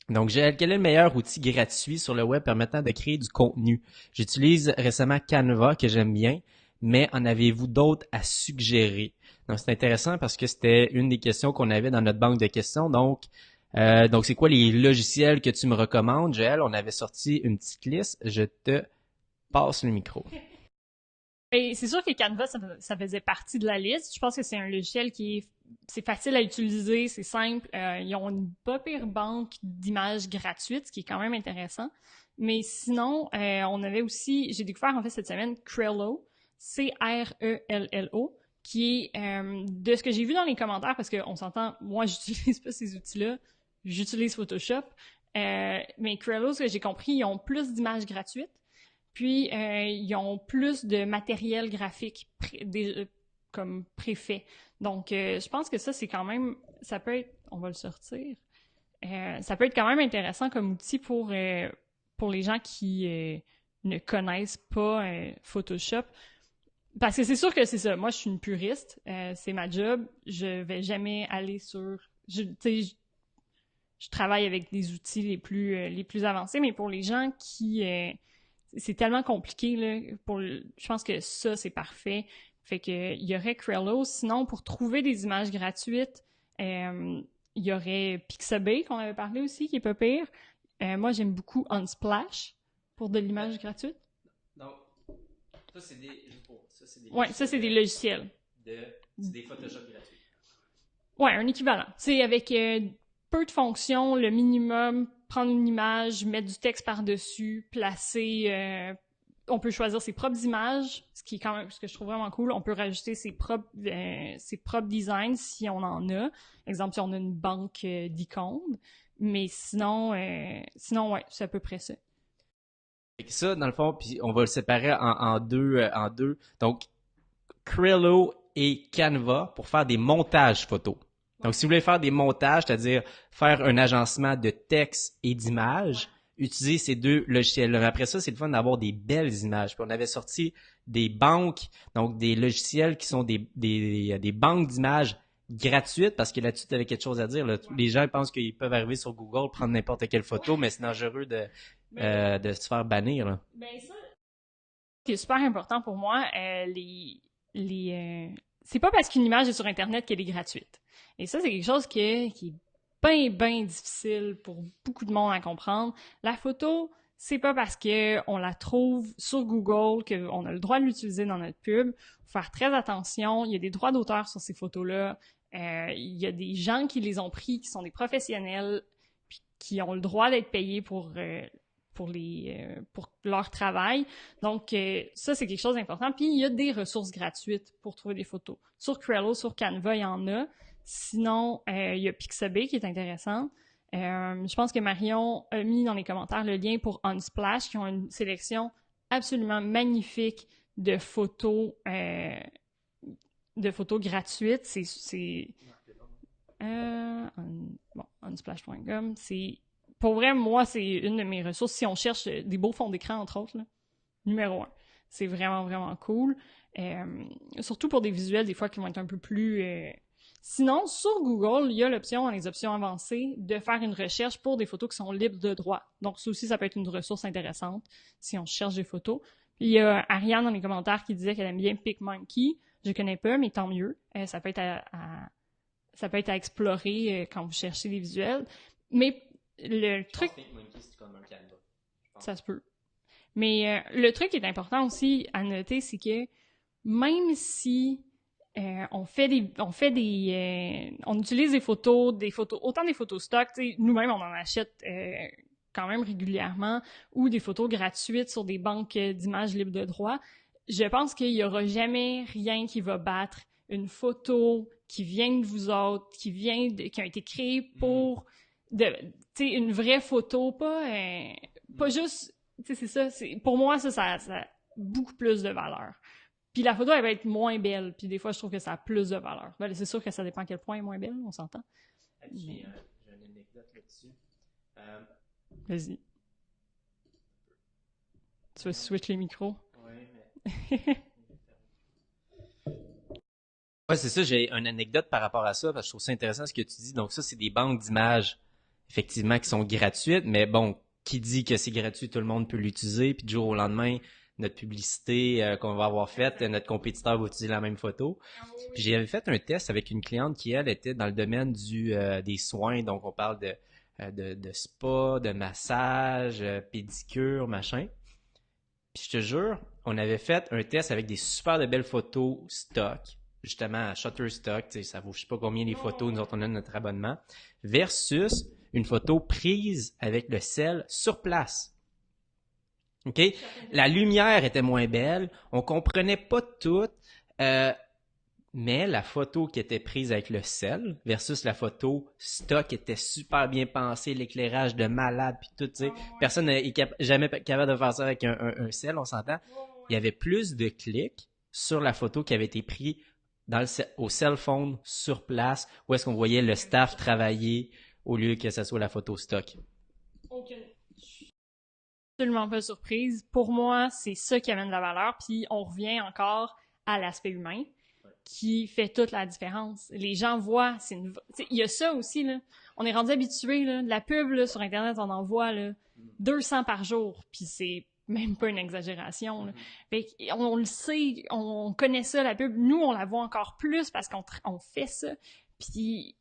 Donc, Joël, quel est le meilleur outil gratuit sur le web permettant de créer du contenu? J'utilise récemment Canva, que j'aime bien, mais en avez-vous d'autres à suggérer? Donc, c'est intéressant parce que c'était une des questions qu'on avait dans notre banque de questions. Donc c'est quoi les logiciels que tu me recommandes, Joël? On avait sorti une petite liste. Je te passe le micro. Et c'est sûr que Canva, ça faisait partie de la liste. Je pense que c'est un logiciel c'est facile à utiliser, c'est simple. Ils ont une pas pire banque d'images gratuites, ce qui est quand même intéressant. Mais sinon, on avait aussi, j'ai découvert en fait cette semaine Crello, Crello, qui est de ce que j'ai vu dans les commentaires, parce qu'on s'entend, moi j'utilise pas ces outils-là, j'utilise Photoshop. Mais Crello, ce que j'ai compris, ils ont plus d'images gratuites. Puis, ils ont plus de matériel graphique comme préfet. Donc, je pense que ça, c'est quand même... Ça peut être... On va le sortir. Ça peut être quand même intéressant comme outil pour les gens qui ne connaissent pas Photoshop. Parce que c'est sûr que c'est ça. Moi, je suis une puriste. C'est ma job. Je vais jamais aller sur... Je travaille avec des outils les plus avancés, mais pour les gens qui... c'est tellement compliqué, là. Je pense que ça, c'est parfait. Fait que, il y aurait Crello. Sinon, pour trouver des images gratuites, il y aurait Pixabay, qu'on avait parlé aussi, qui est pas pire. Moi, j'aime beaucoup Unsplash pour de l'image gratuite. Donc, ça, c'est des... Ouais, ça, c'est des logiciels. C'est des Photoshop gratuits. Ouais, un équivalent. C'est avec peu de fonctions, le minimum, prendre une image, mettre du texte par-dessus, placer... on peut choisir ses propres images, ce qui est quand même ce que je trouve vraiment cool. On peut rajouter ses propres designs si on en a. Exemple, si on a une banque d'icônes. Mais sinon, ouais, c'est à peu près ça. Et ça, dans le fond, puis on va le séparer en deux. Donc, Crello et Canva pour faire des montages photos. Donc, si vous voulez faire des montages, c'est-à-dire faire un agencement de texte et d'images, utilisez ces deux logiciels. Après ça, c'est le fun d'avoir des belles images. Puis on avait sorti des banques, donc des logiciels qui sont des banques d'images gratuites, parce que là-dessus, tu avais quelque chose à dire. Là. Les gens pensent qu'ils peuvent arriver sur Google, prendre n'importe quelle photo, mais c'est dangereux de se faire bannir. Là. Ben ça, ce qui est super important pour moi, c'est pas parce qu'une image est sur Internet qu'elle est gratuite. Et ça, c'est quelque chose qui est bien difficile pour beaucoup de monde à comprendre. La photo, c'est pas parce que on la trouve sur Google qu'on a le droit de l'utiliser dans notre pub. Faut faire très attention. Il y a des droits d'auteur sur ces photos-là. Il y a des gens qui les ont pris, qui sont des professionnels, puis qui ont le droit d'être payés pour leur travail. Donc, ça, c'est quelque chose d'important. Puis, il y a des ressources gratuites pour trouver des photos. Sur Crello, sur Canva, il y en a. Sinon, il y a Pixabay qui est intéressant. Je pense que Marion a mis dans les commentaires le lien pour Unsplash, qui ont une sélection absolument magnifique de photos gratuites. Unsplash.com, pour vrai, moi, c'est une de mes ressources. Si on cherche des beaux fonds d'écran, entre autres, là, numéro 1. C'est vraiment, vraiment cool. Surtout pour des visuels, des fois, qui vont être un peu plus... Sinon, sur Google, il y a l'option, dans les options avancées, de faire une recherche pour des photos qui sont libres de droit. Donc, ça aussi, ça peut être une ressource intéressante si on cherche des photos. Puis, il y a Ariane dans les commentaires qui disait qu'elle aime bien PicMonkey. Je connais pas, mais tant mieux. Ça peut être à explorer quand vous cherchez des visuels. Mais le truc... PicMonkey, c'est comme un Canva. Ça se peut. Mais le truc qui est important aussi à noter, c'est que même si on utilise des photos, autant des photos stock, nous-mêmes on en achète quand même régulièrement, ou des photos gratuites sur des banques d'images libres de droit, je pense qu'il y aura jamais rien qui va battre une photo qui vient de vous autres, qui a été créée pour une vraie photo, pas juste, c'est ça, pour moi ça a beaucoup plus de valeur. Puis la photo, elle va être moins belle. Puis des fois, je trouve que ça a plus de valeur. Ben, c'est sûr que ça dépend à quel point elle est moins belle, on s'entend. J'ai une anecdote là-dessus. Vas-y. Tu vas switch les micros? Oui, mais... Ouais, c'est ça, j'ai une anecdote par rapport à ça, parce que je trouve ça intéressant ce que tu dis. Donc ça, c'est des banques d'images, effectivement, qui sont gratuites, mais bon, qui dit que c'est gratuit, tout le monde peut l'utiliser, puis du jour au lendemain... notre publicité qu'on va avoir faite, notre compétiteur va utiliser la même photo. Puis j'avais fait un test avec une cliente qui, elle, était dans le domaine des soins. Donc, on parle de spa, de massage, pédicure, machin. Puis je te jure, on avait fait un test avec des super de belles photos stock, justement à Shutterstock, ça vaut je sais pas combien les photos, nous autres on a notre abonnement, versus une photo prise avec le sel sur place. OK? La lumière était moins belle, on comprenait pas tout, mais la photo qui était prise avec le sel versus la photo stock était super bien pensée, l'éclairage de malade, puis tout, tu sais. Personne n'est jamais capable de faire ça avec un sel, on s'entend. Il y avait plus de clics sur la photo qui avait été prise au cell phone sur place, où est-ce qu'on voyait le staff travailler au lieu que ce soit la photo stock. OK. Absolument pas surprise. Pour moi, c'est ça qui amène la valeur. Puis on revient encore à l'aspect humain qui fait toute la différence. Les gens voient, il y a ça aussi, là. On est rendu habitué, là. De la pub, là, sur Internet, on en voit, là, 200 par jour. Puis c'est même pas une exagération, là. Fait on le sait, on connaît ça, la pub. Nous, on la voit encore plus parce qu'on fait ça. Puis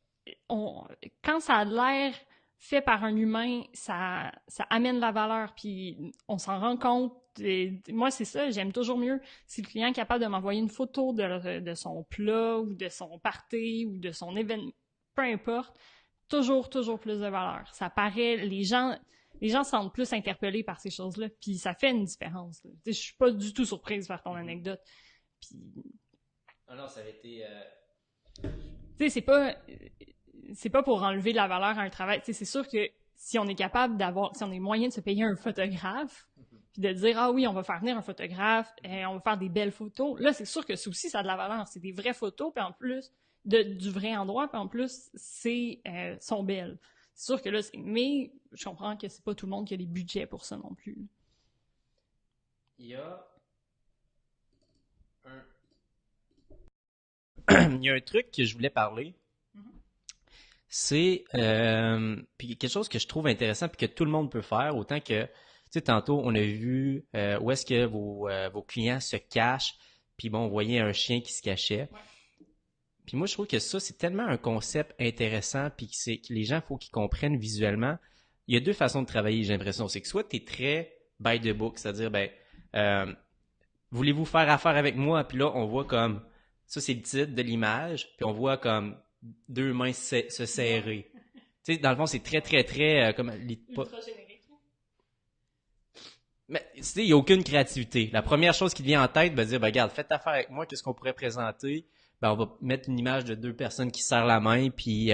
quand ça a l'air fait par un humain, ça amène la valeur, puis on s'en rend compte. Et moi, c'est ça, j'aime toujours mieux si le client est capable de m'envoyer une photo de son plat, ou de son party, ou de son événement, peu importe, toujours plus de valeur. Ça paraît, les gens se sentent plus interpellés par ces choses-là, puis ça fait une différence. Je suis pas du tout surprise par ton anecdote. Puis... non, ça avait été... Tu sais, c'est pas pour enlever de la valeur à un travail. Tu sais, c'est sûr que si on est capable si on a moyen de se payer un photographe, puis de dire, ah oui, on va faire venir un photographe, et on va faire des belles photos, là, c'est sûr que ça aussi, ça a de la valeur. C'est des vraies photos, puis en plus, du vrai endroit, puis en plus, sont belles. C'est sûr que là, mais je comprends que c'est pas tout le monde qui a des budgets pour ça non plus. Il y a il y a un truc que je voulais parler. C'est puis quelque chose que je trouve intéressant puis que tout le monde peut faire, autant que, tu sais, tantôt on a vu où est-ce que vos clients se cachent, puis bon, on voyait un chien qui se cachait. Ouais. Puis moi, je trouve que ça, c'est tellement un concept intéressant, puis que les gens, il faut qu'ils comprennent visuellement. Il y a deux façons de travailler, j'ai l'impression. C'est que soit tu es très by the book, c'est-à-dire, voulez-vous faire affaire avec moi? Puis là, on voit comme, ça c'est le titre de l'image, puis on voit comme deux mains se serrer. Tu sais, dans le fond, c'est très, très, très... comme ultra générique. Mais, tu sais, il n'y a aucune créativité. La première chose qui te vient en tête, dire, regarde, faites affaire avec moi, qu'est-ce qu'on pourrait présenter? ben on va mettre une image de deux personnes qui se serrent la main, puis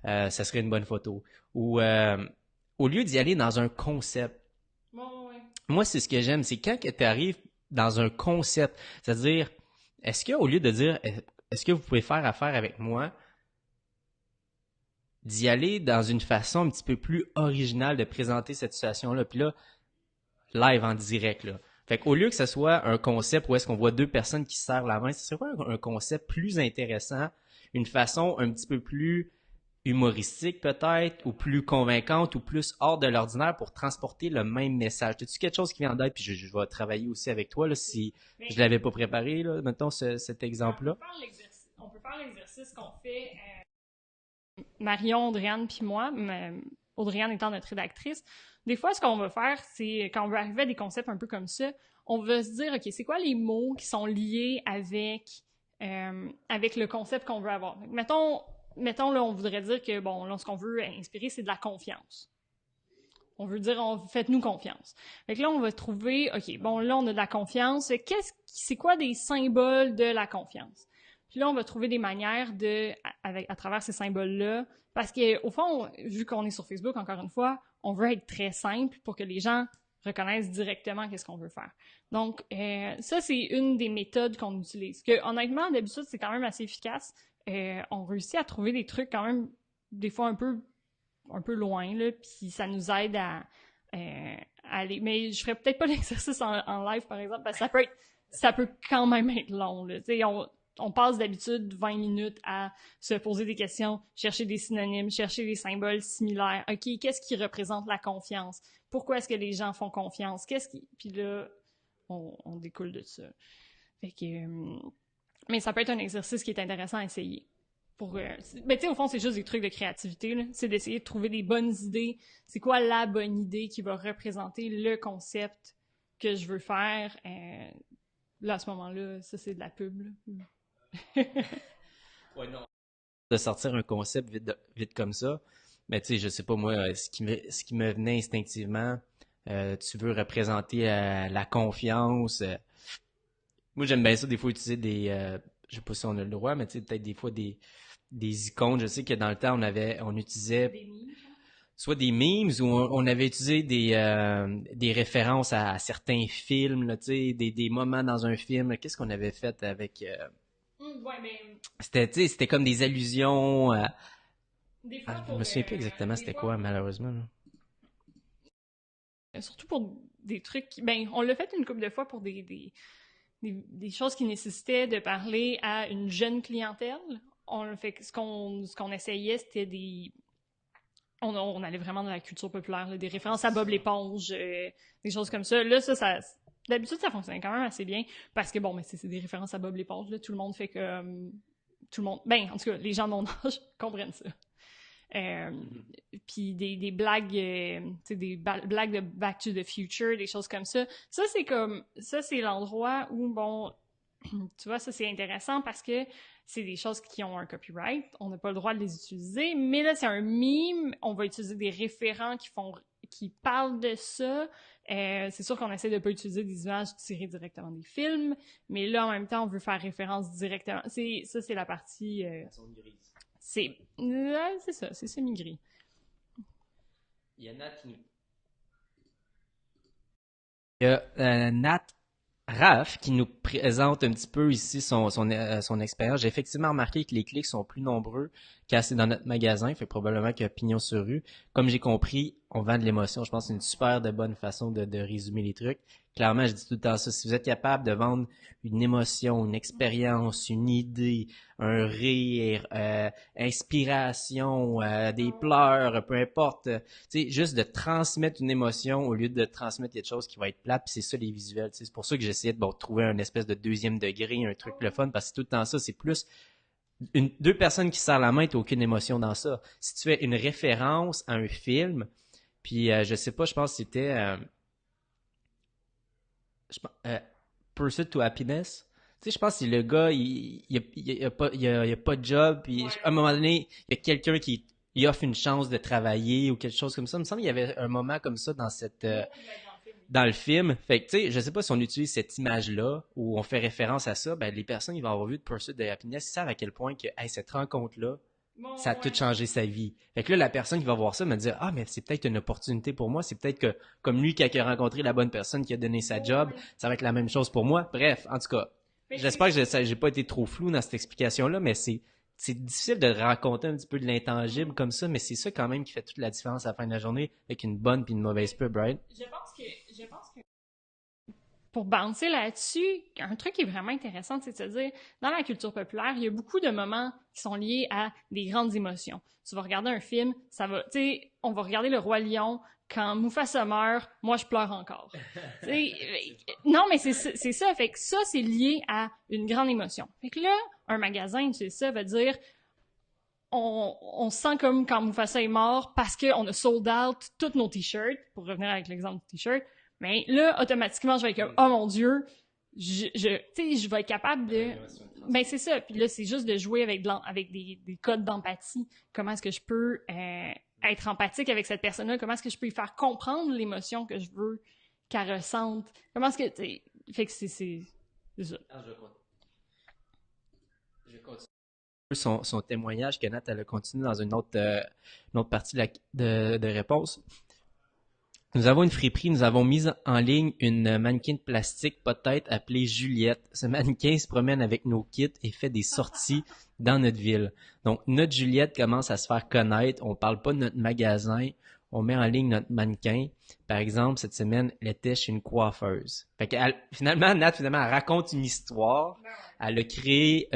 ça serait une bonne photo. Ou au lieu d'y aller dans un concept, Bon, ouais. moi c'est ce que j'aime, c'est quand tu arrives dans un concept, c'est-à-dire, est-ce qu'au lieu de dire, est-ce que vous pouvez faire affaire avec moi, d'y aller dans une façon un petit peu plus originale de présenter cette situation-là, puis là, live en direct, là. Fait qu'au lieu que ce soit un concept où est-ce qu'on voit deux personnes qui se serrent la main, ce serait quoi un concept plus intéressant, une façon un petit peu plus humoristique peut-être, ou plus convaincante, ou plus hors de l'ordinaire pour transporter le même message. As-tu quelque chose qui vient d'être, puis je vais travailler aussi avec toi, là, si Mais je l'avais pas préparé, là, mettons cet on peut exemple-là. faire on peut faire l'exercice qu'on fait, Marion, Audriane puis moi, Audriane étant notre rédactrice. Des fois, ce qu'on va faire, c'est quand on veut arriver à des concepts un peu comme ça, on va se dire, OK, c'est quoi les mots qui sont liés avec le concept qu'on veut avoir? Donc, mettons là, on voudrait dire que, bon, là, ce qu'on veut inspirer, c'est de la confiance. On veut dire, faites-nous confiance. Fait que là, on va trouver, OK, bon, là, on a de la confiance. C'est quoi des symboles de la confiance? Puis là, on va trouver des manières à travers ces symboles-là, parce qu'au fond, vu qu'on est sur Facebook, encore une fois, on veut être très simple pour que les gens reconnaissent directement qu'est-ce qu'on veut faire. Donc, ça, c'est une des méthodes qu'on utilise. Que, honnêtement, d'habitude, c'est quand même assez efficace. On réussit à trouver des trucs quand même, des fois, un peu loin, là, puis ça nous aide à aller. Mais je ferais peut-être pas l'exercice en live, par exemple, parce que ça peut quand même être long, là. Tu sais, on passe d'habitude 20 minutes à se poser des questions, chercher des synonymes, chercher des symboles similaires. OK, qu'est-ce qui représente la confiance? Pourquoi est-ce que les gens font confiance? Puis là, on découle de ça. Fait que, mais ça peut être un exercice qui est intéressant à essayer. Mais tu sais, au fond, c'est juste des trucs de créativité, là. C'est d'essayer de trouver des bonnes idées. C'est quoi la bonne idée qui va représenter le concept que je veux faire? Là, à ce moment-là, ça, c'est de la pub, là. Ouais, non. De sortir un concept vite comme ça, mais tu sais, je sais pas moi, ce qui me venait instinctivement, tu veux représenter la confiance. Moi, j'aime bien ça, des fois, utiliser je sais pas si on a le droit, mais tu sais, peut-être des fois des icônes. Je sais que dans le temps, on utilisait Des mimes. soit des memes ou on avait utilisé des références à certains films, là, tu sais, des moments dans un film. Qu'est-ce qu'on avait fait avec Ouais, mais tu sais, c'était comme des allusions. des fois Je me souviens plus exactement des c'était fois quoi, malheureusement, là. surtout pour des trucs, ben, on l'a fait une couple de fois pour des choses qui nécessitaient de parler à une jeune clientèle. On le fait, ce qu'on essayait, c'était on allait vraiment dans la culture populaire, là, des références à Bob l'éponge, des choses comme ça. Là, d'habitude, ça fonctionne quand même assez bien parce que bon, mais c'est des références à Bob l'éponge, là, tout le monde fait comme, tout le monde, ben, en tout cas, les gens de mon âge comprennent ça. Euh, Puis des blagues, blagues de Back to the Future, des choses comme ça. Ça c'est l'endroit où, bon, tu vois, ça c'est intéressant parce que c'est des choses qui ont un copyright, on n'a pas le droit de les utiliser, mais là c'est un meme, on va utiliser des référents qui parlent de ça. C'est sûr qu'on essaie de pas utiliser des images tirées directement des films, mais là en même temps on veut faire référence directement. C'est la partie. C'est ça, c'est semi-gris. Il y a Nat qui nous... Il y a Nat Raph qui nous présente un petit peu ici son expérience. J'ai effectivement remarqué que les clics sont plus nombreux qu'assez dans notre magasin, fait probablement qu'il y a pignon sur rue. Comme j'ai compris, on vend de l'émotion. Je pense que c'est une super de bonne façon de résumer les trucs. Clairement, je dis tout le temps ça. Si vous êtes capable de vendre une émotion, une expérience, une idée, un rire, inspiration, des pleurs, peu importe, tu sais, juste de transmettre une émotion au lieu de transmettre quelque chose qui va être plate, puis c'est ça les visuels. C'est pour ça que j'essayais de trouver un espèce de deuxième degré, un truc le fun, parce que tout le temps ça, c'est plus deux personnes qui se serrent la main, t'as aucune émotion dans ça. Si tu fais une référence à un film, puis je sais pas, je pense que c'était Pursuit to Happiness. Tu sais, je pense que le gars, il a pas de job, puis à un moment donné, il y a quelqu'un qui lui offre une chance de travailler ou quelque chose comme ça. Il me semble qu'il y avait un moment comme ça dans le film. Fait que, tu sais, je sais pas si on utilise cette image-là ou on fait référence à ça, ben, les personnes, ils vont avoir vu de Pursuit of Happiness, ils savent à quel point que, hey, cette rencontre-là, Bon, ça a tout ouais. changé sa vie. Fait que là, la personne qui va voir ça va me dire, ah, mais c'est peut-être une opportunité pour moi. C'est peut-être que, comme lui, qui a rencontré la bonne personne qui a donné sa job, Ouais. ça va être la même chose pour moi. Bref, en tout cas, Fait que j'espère que j'ai pas été trop flou dans cette explication-là, mais c'est difficile de raconter un petit peu de l'intangible comme ça, mais c'est ça quand même qui fait toute la différence à la fin de la journée avec une bonne puis une mauvaise pub, right? je pense que pour bouncer là-dessus, un truc qui est vraiment intéressant, c'est de se dire, dans la culture populaire, il y a beaucoup de moments qui sont liés à des grandes émotions. Tu vas regarder un film, ça va, tu sais, on va regarder Le Roi Lion, quand Mufasa meurt, moi je pleure encore. Non, mais c'est ça, fait que ça, c'est lié à une grande émotion. Fait que là, un magasin, tu sais ça, va dire, on sent comme quand Mufasa est mort parce qu'on a sold out tous nos t-shirts, pour revenir avec l'exemple du t-shirt, mais là, automatiquement, je vais être comme, oh mon Dieu, je vais être capable de... Ben, c'est ça. Puis là, c'est juste de jouer avec, avec des codes d'empathie. Comment est-ce que je peux être empathique avec cette personne-là? Comment est-ce que je peux lui faire comprendre l'émotion que je veux qu'elle ressente? Comment est-ce que... Fait que c'est ça. Je continue son témoignage que Nat elle a continué dans une autre partie de réponse. Nous avons une friperie, nous avons mis en ligne une mannequin de plastique pas de tête appelée Juliette. Ce mannequin se promène avec nos kits et fait des sorties dans notre ville. Donc, notre Juliette commence à se faire connaître. On parle pas de notre magasin. On met en ligne notre mannequin. Par exemple, cette semaine, elle était chez une coiffeuse. Fait qu'elle, finalement, Nat, elle raconte une histoire. Elle a créé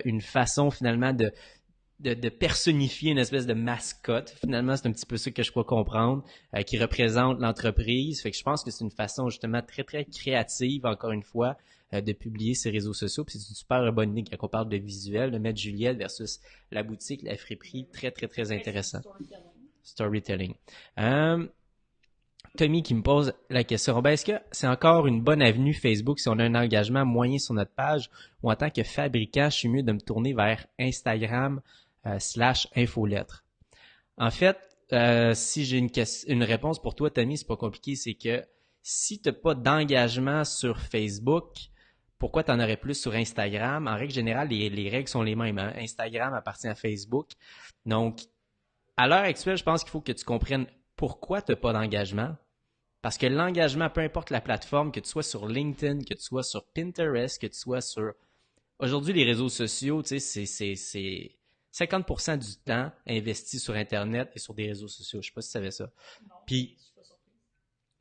une façon, finalement, de personnifier une espèce de mascotte. Finalement, c'est un petit peu ça que je crois comprendre, qui représente l'entreprise. Fait que je pense que c'est une façon justement très, très créative, encore une fois, de publier ses réseaux sociaux. Puis c'est une super bonne idée quand on parle de visuel, de mettre Juliette versus la boutique, la friperie. Très, très, très intéressant. Storytelling. Tommy qui me pose la question, ben, est-ce que c'est encore une bonne avenue Facebook si on a un engagement moyen sur notre page ou en tant que fabricant, je suis mieux de me tourner vers Instagram / infolettre. En fait, si j'ai une réponse pour toi, Tommy, c'est pas compliqué, c'est que si tu n'as pas d'engagement sur Facebook, pourquoi tu en aurais plus sur Instagram? En règle générale, les règles sont les mêmes. Hein? Instagram appartient à Facebook. Donc, à l'heure actuelle, je pense qu'il faut que tu comprennes pourquoi tu n'as pas d'engagement. Parce que l'engagement, peu importe la plateforme, que tu sois sur LinkedIn, que tu sois sur Pinterest, que tu sois sur... Aujourd'hui, les réseaux sociaux, tu sais, c'est 50% du temps investi sur Internet et sur des réseaux sociaux. Je sais pas si tu savais ça. Puis,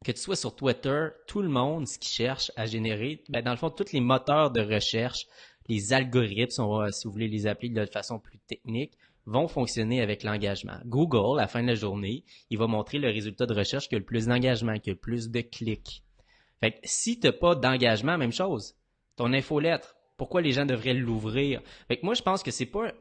que tu sois sur Twitter, tout le monde, ce qui cherche à générer, ben, dans le fond, tous les moteurs de recherche, les algorithmes, si vous voulez les appeler de façon plus technique, vont fonctionner avec l'engagement. Google, à la fin de la journée, il va montrer le résultat de recherche qui a le plus d'engagement, qui a le plus de clics. Fait que si tu n'as pas d'engagement, même chose. Ton infolettre, pourquoi les gens devraient l'ouvrir? Fait que moi, je pense que c'est pas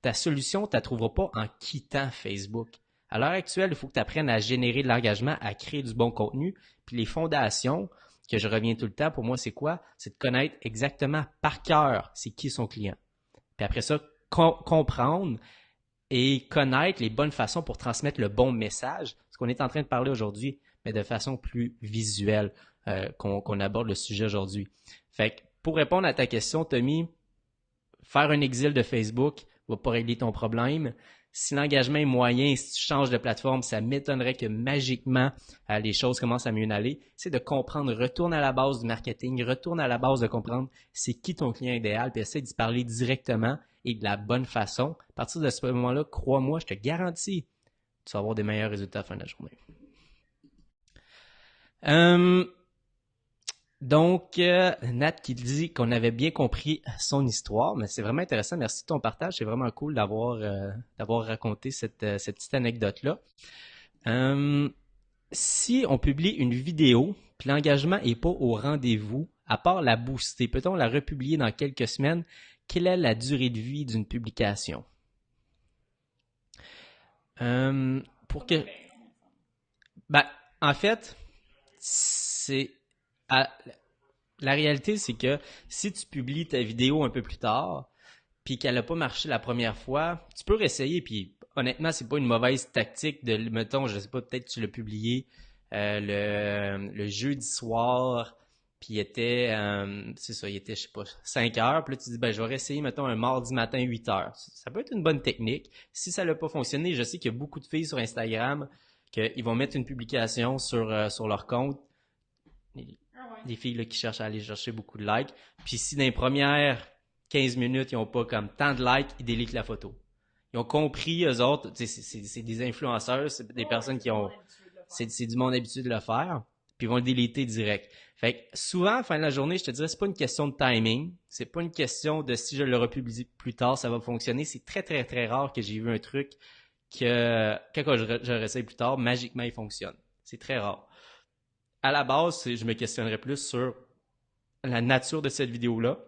ta solution, tu la trouveras pas en quittant Facebook. À l'heure actuelle, il faut que tu apprennes à générer de l'engagement, à créer du bon contenu. Puis les fondations, que je reviens tout le temps, pour moi, c'est quoi? C'est de connaître exactement par cœur c'est qui son client. Puis après ça, comprendre et connaître les bonnes façons pour transmettre le bon message, ce qu'on est en train de parler aujourd'hui, mais de façon plus visuelle qu'on aborde le sujet aujourd'hui. Fait que pour répondre à ta question, Tommy, faire un exil de Facebook va pas régler ton problème. Si l'engagement est moyen, si tu changes de plateforme, ça m'étonnerait que magiquement les choses commencent à mieux aller. C'est de comprendre, retourne à la base du marketing, retourne à la base de comprendre c'est qui ton client idéal, puis essaie d'y parler directement et de la bonne façon. À partir de ce moment-là, crois-moi, je te garantis, tu vas avoir des meilleurs résultats à la fin de la journée. Donc, Nat qui dit qu'on avait bien compris son histoire, mais c'est vraiment intéressant. Merci de ton partage. C'est vraiment cool d'avoir raconté cette petite anecdote-là. Si on publie une vidéo, puis l'engagement n'est pas au rendez-vous, à part la booster, peut-on la republier dans quelques semaines? Quelle est la durée de vie d'une publication? Pour que... Ben, en fait, c'est... La réalité, c'est que si tu publies ta vidéo un peu plus tard, puis qu'elle n'a pas marché la première fois, tu peux réessayer, puis honnêtement, c'est pas une mauvaise tactique de, mettons, je sais pas, peut-être que tu l'as publié le jeudi soir, puis il était, c'est ça, il était, je sais pas, 5 heures, puis là tu dis, ben je vais essayer, mettons, un mardi matin 8 heures. Ça peut être une bonne technique. Si ça n'a pas fonctionné, je sais qu'il y a beaucoup de filles sur Instagram qu'ils vont mettre une publication sur leur compte, des filles là, qui cherchent à aller chercher beaucoup de likes, puis si dans les premières 15 minutes, ils n'ont pas comme tant de likes, ils délitent la photo. Ils ont compris, eux autres, c'est des influenceurs, c'est des personnes qui ont, c'est du monde habitué de le faire, puis ils vont le déliter direct. Fait que souvent, à la fin de la journée, je te dirais, c'est pas une question de timing, c'est pas une question de si je le republie plus tard, ça va fonctionner. C'est très, très, très rare que j'ai vu un truc que, quand je réessaye plus tard, magiquement, il fonctionne. C'est très rare. À la base, je me questionnerais plus sur la nature de cette vidéo-là.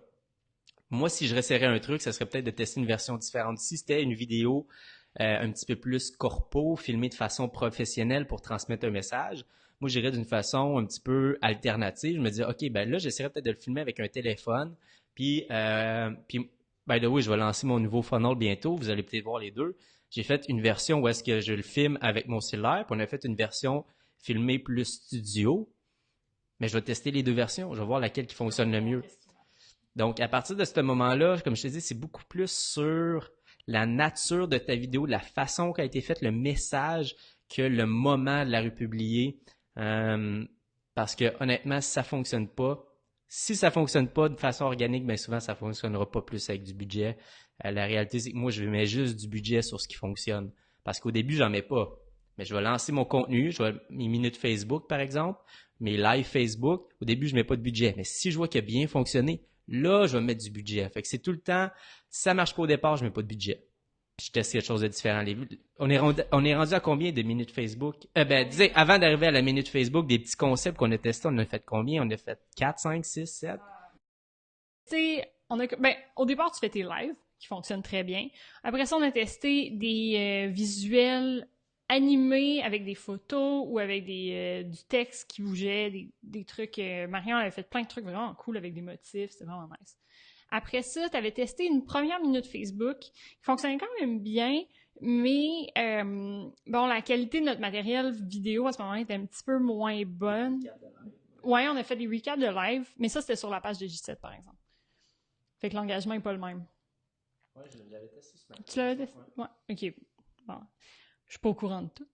Moi, si je resserrais un truc, ça serait peut-être de tester une version différente. Si c'était une vidéo un petit peu plus corpo, filmée de façon professionnelle pour transmettre un message, moi, j'irais d'une façon un petit peu alternative. Je me dis, OK, ben là, j'essaierais peut-être de le filmer avec un téléphone. Puis by the way, je vais lancer mon nouveau funnel bientôt. Vous allez peut-être voir les deux. J'ai fait une version où est-ce que je le filme avec mon cellulaire, puis on a fait une version filmée plus studio. Mais je vais tester les deux versions. Je vais voir laquelle qui fonctionne le mieux. Donc, à partir de ce moment-là, comme je te dis, c'est beaucoup plus sur la nature de ta vidéo, la façon qu'a été faite, le message, que le moment de la republier. Parce que honnêtement, si ça fonctionne pas, de façon organique, bien souvent, ça fonctionnera pas plus avec du budget. La réalité, c'est que moi, je mets juste du budget sur ce qui fonctionne. Parce qu'au début, j'en mets pas. Mais je vais lancer mon contenu, mes minutes Facebook, par exemple, mes lives Facebook. Au début, je mets pas de budget. Mais si je vois qu'il a bien fonctionné, là, je vais mettre du budget. Fait que c'est tout le temps, si ça marche pas au départ, je mets pas de budget. Je teste quelque chose de différent. On est rendu à combien de minutes Facebook? Disais, avant d'arriver à la minute Facebook, des petits concepts qu'on a testés, on a fait combien? On a fait 4, 5, 6, 7? Tu sais, au départ, tu fais tes lives, qui fonctionnent très bien. Après ça, on a testé des visuels animés avec des photos ou avec du texte qui bougeait, des trucs. Marion avait fait plein de trucs vraiment cool avec des motifs, c'était vraiment nice. Après ça, tu avais testé une première minute Facebook qui fonctionnait quand même bien, mais la qualité de notre matériel vidéo à ce moment-là était un petit peu moins bonne. Ouais, on a fait des recaps de live, mais ça, c'était sur la page de J7, par exemple. Fait que l'engagement n'est pas le même. Ouais, je l'avais testé ce matin. Tu l'avais testé? Ouais. OK. Bon. Je suis pas au courant de tout.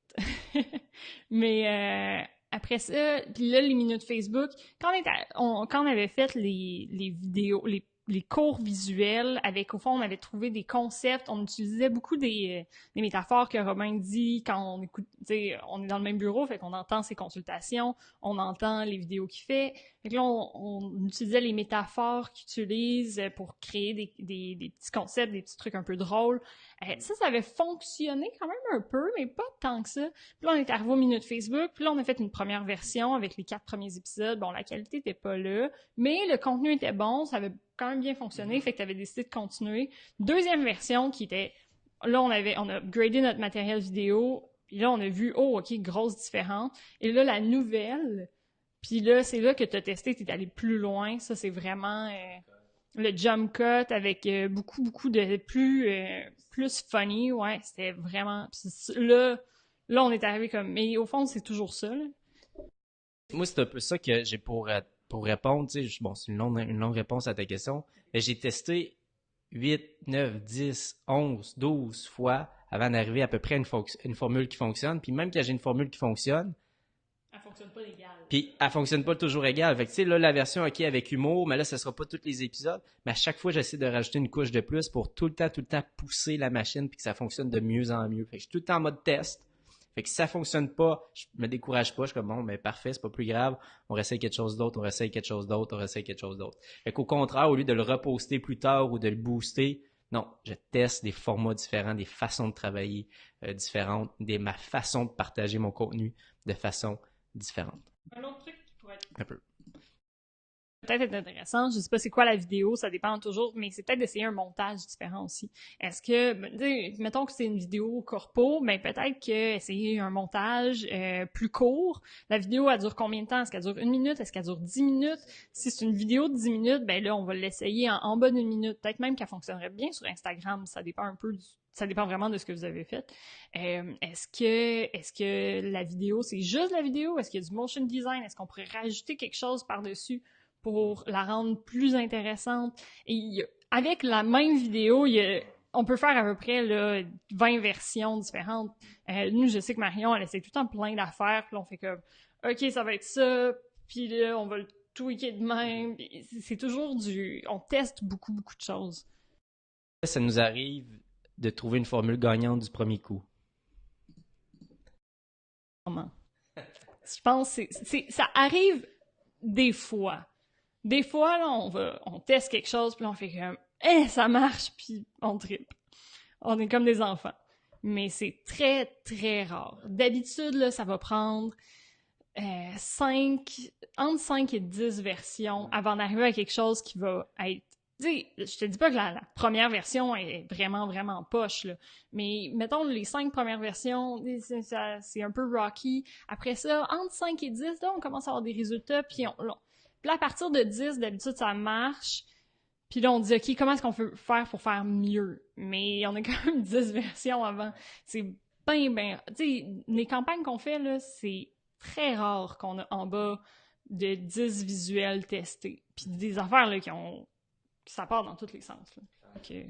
Mais après ça, puis là, les minutes Facebook, quand on avait fait les vidéos, les cours visuels, au fond, on avait trouvé des concepts, on utilisait beaucoup des métaphores que Robin dit quand on écoute, tu sais, on est dans le même bureau, fait qu'on entend ses consultations, on entend les vidéos qu'il fait. Fait que là, on utilisait les métaphores qu'il utilise pour créer des petits concepts, des petits trucs un peu drôles. Ça avait fonctionné quand même un peu, mais pas tant que ça. Puis là, on est arrivé aux minutes Facebook, puis là, on a fait une première version avec les 4 premiers épisodes. Bon, la qualité était pas là, mais le contenu était bon, ça avait quand même bien fonctionné, fait que t'avais décidé de continuer. Deuxième version qui était... Là, on a upgradé notre matériel vidéo, puis là, on a vu, oh, OK, grosse différence. Et là, la nouvelle... Puis là, c'est là que t'as testé, t'es allé plus loin. Ça, c'est vraiment... le jump cut avec beaucoup de plus funny, ouais, c'était vraiment... Là, on est arrivé comme... Mais au fond, c'est toujours ça, là. Moi, c'est un peu ça que j'ai pour répondre. Tu sais, bon, c'est une longue réponse à ta question. Mais j'ai testé 8, 9, 10, 11, 12 fois avant d'arriver à peu près à une formule qui fonctionne. Puis même quand j'ai une formule qui fonctionne, elle fonctionne pas égale. Puis elle fonctionne pas toujours égale. Fait que tu sais, là, la version OK avec humour, mais là, ça sera pas tous les épisodes. Mais à chaque fois, j'essaie de rajouter une couche de plus pour tout le temps pousser la machine puis que ça fonctionne de mieux en mieux. Fait que je suis tout le temps en mode test. Fait que si ça fonctionne pas, je me décourage pas. Je suis comme bon, mais parfait, c'est pas plus grave. On réessaye quelque chose d'autre, on réessaye quelque chose d'autre, on réessaye quelque chose d'autre. Fait qu'au contraire, au lieu de le reposter plus tard ou de le booster, non, je teste des formats différents, des façons de travailler différentes, ma façon de partager mon contenu de façon différente. Un autre truc qui pourrait être Un peu. peut-être être intéressant, je sais pas c'est quoi la vidéo, ça dépend toujours, mais c'est peut-être d'essayer un montage différent aussi. Est-ce que, mettons que c'est une vidéo corpo, mais peut-être que essayer un montage plus court. La vidéo, elle dure combien de temps? Est-ce qu'elle dure 1 minute? Est-ce qu'elle dure 10 minutes? Si c'est une vidéo de 10 minutes, ben là, on va l'essayer en bas d'1 minute. Peut-être même qu'elle fonctionnerait bien sur Instagram, ça dépend un peu ça dépend vraiment de ce que vous avez fait. Est-ce que la vidéo, c'est juste la vidéo? Est-ce qu'il y a du motion design? Est-ce qu'on pourrait rajouter quelque chose par-dessus pour la rendre plus intéressante? Et avec la même vidéo, on peut faire à peu près là, 20 versions différentes. Nous, je sais que Marion, elle essaie tout le temps plein d'affaires, puis là, on fait comme, OK, ça va être ça, puis là, on va le tweaker de même. C'est toujours on teste beaucoup, beaucoup de choses. Ça nous arrive de trouver une formule gagnante du premier coup. Je pense que ça arrive des fois. Des fois, là, on teste quelque chose, puis on fait comme, ça marche, puis on tripe. On est comme des enfants. Mais c'est très, très rare. D'habitude, là, ça va prendre entre 5 et 10 versions avant d'arriver à quelque chose qui va être... Tu sais, je te dis pas que la première version est vraiment, vraiment poche, là. Mais mettons, les 5 premières versions, c'est un peu rocky. Après ça, entre 5 et 10, là, on commence à avoir des résultats, puis là, à partir de 10, d'habitude, ça marche. Puis là, on dit, OK, comment est-ce qu'on peut faire pour faire mieux? Mais on a quand même 10 versions avant. C'est ben... Tu sais, les campagnes qu'on fait, là, c'est très rare qu'on a en bas de 10 visuels testés. Puis des affaires, là, ça part dans tous les sens, là. Okay.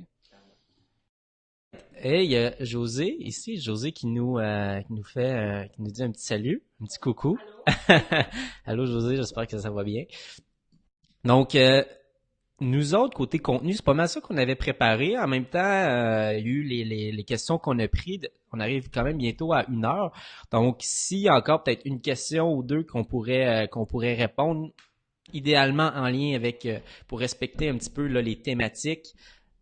Hey, il y a José ici, José qui nous fait, qui nous dit un petit salut, un petit coucou. Allô, allô José, j'espère que ça va bien. Donc, nous autres, côté contenu, c'est pas mal ça qu'on avait préparé. En même temps, il y a eu les questions qu'on a prises. On arrive quand même bientôt à 1 heure. Donc, s'il y a encore peut-être une question ou deux qu'on pourrait répondre, idéalement en lien avec, pour respecter un petit peu là, les thématiques.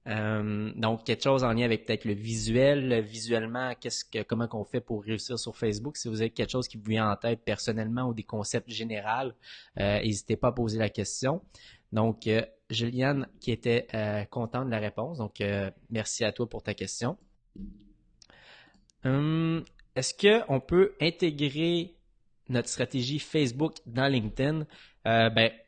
Donc, quelque chose en lien avec peut-être le visuel. Visuellement, comment qu'on fait pour réussir sur Facebook? Si vous avez quelque chose qui vous vient en tête personnellement ou des concepts généraux, n'hésitez pas à poser la question. Donc, Juliane qui était contente de la réponse. Donc, merci à toi pour ta question. Est-ce qu'on peut intégrer notre stratégie Facebook dans LinkedIn?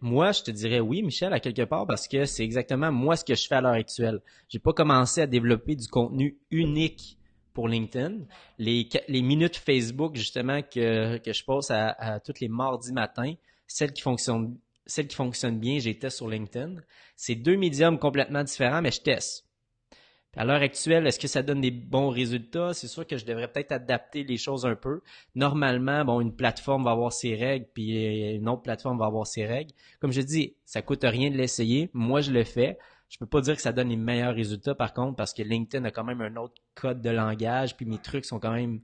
Moi, je te dirais oui, Michel, à quelque part, parce que c'est exactement moi ce que je fais à l'heure actuelle. J'ai pas commencé à développer du contenu unique pour LinkedIn. Les minutes Facebook, justement, que je poste à tous les mardis matins, celles qui fonctionnent bien, j'ai testé sur LinkedIn. C'est 2 médiums complètement différents, mais je teste. À l'heure actuelle, est-ce que ça donne des bons résultats? C'est sûr que je devrais peut-être adapter les choses un peu. Normalement, bon, une plateforme va avoir ses règles, puis une autre plateforme va avoir ses règles. Comme je dis, ça coûte rien de l'essayer. Moi, je le fais. Je peux pas dire que ça donne les meilleurs résultats, par contre, parce que LinkedIn a quand même un autre code de langage, puis mes trucs sont quand même...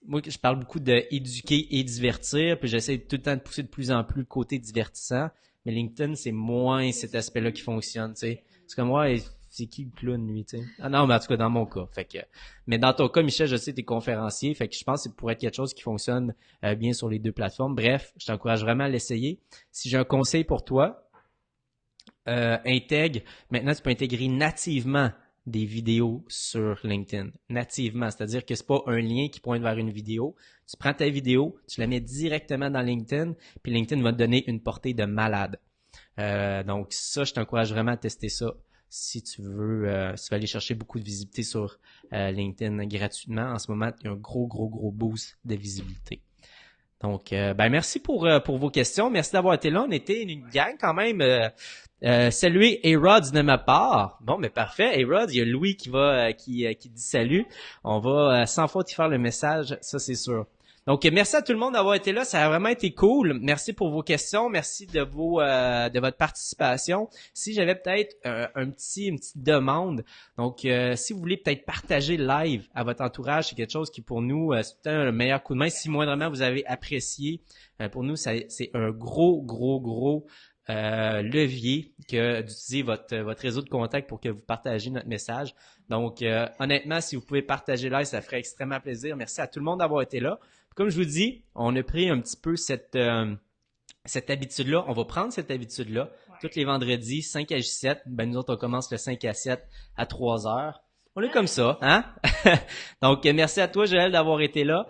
Moi, je parle beaucoup de éduquer et divertir, puis j'essaie tout le temps de pousser de plus en plus le côté divertissant. Mais LinkedIn, c'est moins cet aspect-là qui fonctionne, tu sais. C'est comme moi... C'est qui le clown, lui, tu sais? Ah non, mais en tout cas, dans mon cas. Mais dans ton cas, Michel, je sais que t'es conférencier. Fait que je pense que c'est pour être quelque chose qui fonctionne bien sur les deux plateformes. Bref, je t'encourage vraiment à l'essayer. Si j'ai un conseil pour toi, intègre. Maintenant, tu peux intégrer nativement des vidéos sur LinkedIn. Nativement. C'est-à-dire que c'est pas un lien qui pointe vers une vidéo. Tu prends ta vidéo, tu la mets directement dans LinkedIn, puis LinkedIn va te donner une portée de malade. Donc ça, je t'encourage vraiment à tester ça. Si tu veux aller chercher beaucoup de visibilité sur LinkedIn gratuitement, en ce moment, il y a un gros boost de visibilité. Donc, merci pour vos questions. Merci d'avoir été là. On était une gang quand même. Saluez A-Rod de ma part. Bon, mais parfait. A-Rod, il y a Louis qui dit salut. On va sans faute y faire le message, ça c'est sûr. Donc, merci à tout le monde d'avoir été là. Ça a vraiment été cool. Merci pour vos questions. Merci de votre participation. Si j'avais peut-être une petite demande. Donc, si vous voulez peut-être partager live à votre entourage, c'est quelque chose qui pour nous, c'est peut-être un meilleur coup de main. Si moindrement vous avez apprécié, pour nous, c'est un gros levier que d'utiliser votre réseau de contact pour que vous partagez notre message. Donc, honnêtement, si vous pouvez partager live, ça ferait extrêmement plaisir. Merci à tout le monde d'avoir été là. Comme je vous dis, on a pris un petit peu cette habitude-là. On va prendre cette habitude-là. Ouais. Tous les vendredis, 5 à 7. Nous autres, on commence le 5 à 7 à 3 heures. On est comme ça, hein? Donc, merci à toi, Joël, d'avoir été là.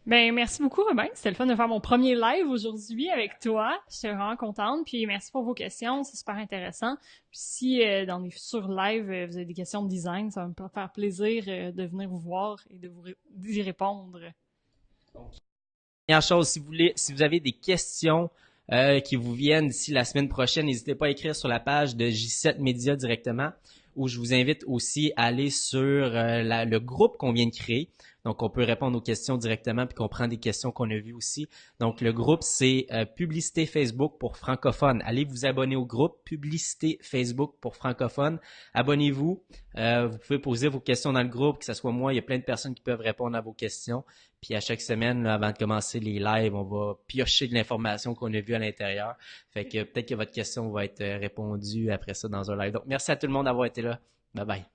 Ben, merci beaucoup, Robin. C'était le fun de faire mon premier live aujourd'hui avec toi. J'étais vraiment contente. Puis merci pour vos questions. C'est super intéressant. Puis si dans les futurs lives, vous avez des questions de design, ça va me faire plaisir de venir vous voir et d'y répondre. Dernière chose, si vous avez des questions qui vous viennent d'ici la semaine prochaine, n'hésitez pas à écrire sur la page de J7 Média directement, ou je vous invite aussi à aller sur le groupe qu'on vient de créer. Donc, on peut répondre aux questions directement, puis qu'on prend des questions qu'on a vues aussi. Donc, le groupe, c'est Publicité Facebook pour francophones. Allez vous abonner au groupe Publicité Facebook pour francophones. Abonnez-vous. Vous pouvez poser vos questions dans le groupe, que ce soit moi, il y a plein de personnes qui peuvent répondre à vos questions. Puis à chaque semaine, là, avant de commencer les lives, on va piocher de l'information qu'on a vue à l'intérieur. Fait que peut-être que votre question va être répondue après ça dans un live. Donc, merci à tout le monde d'avoir été là. Bye bye.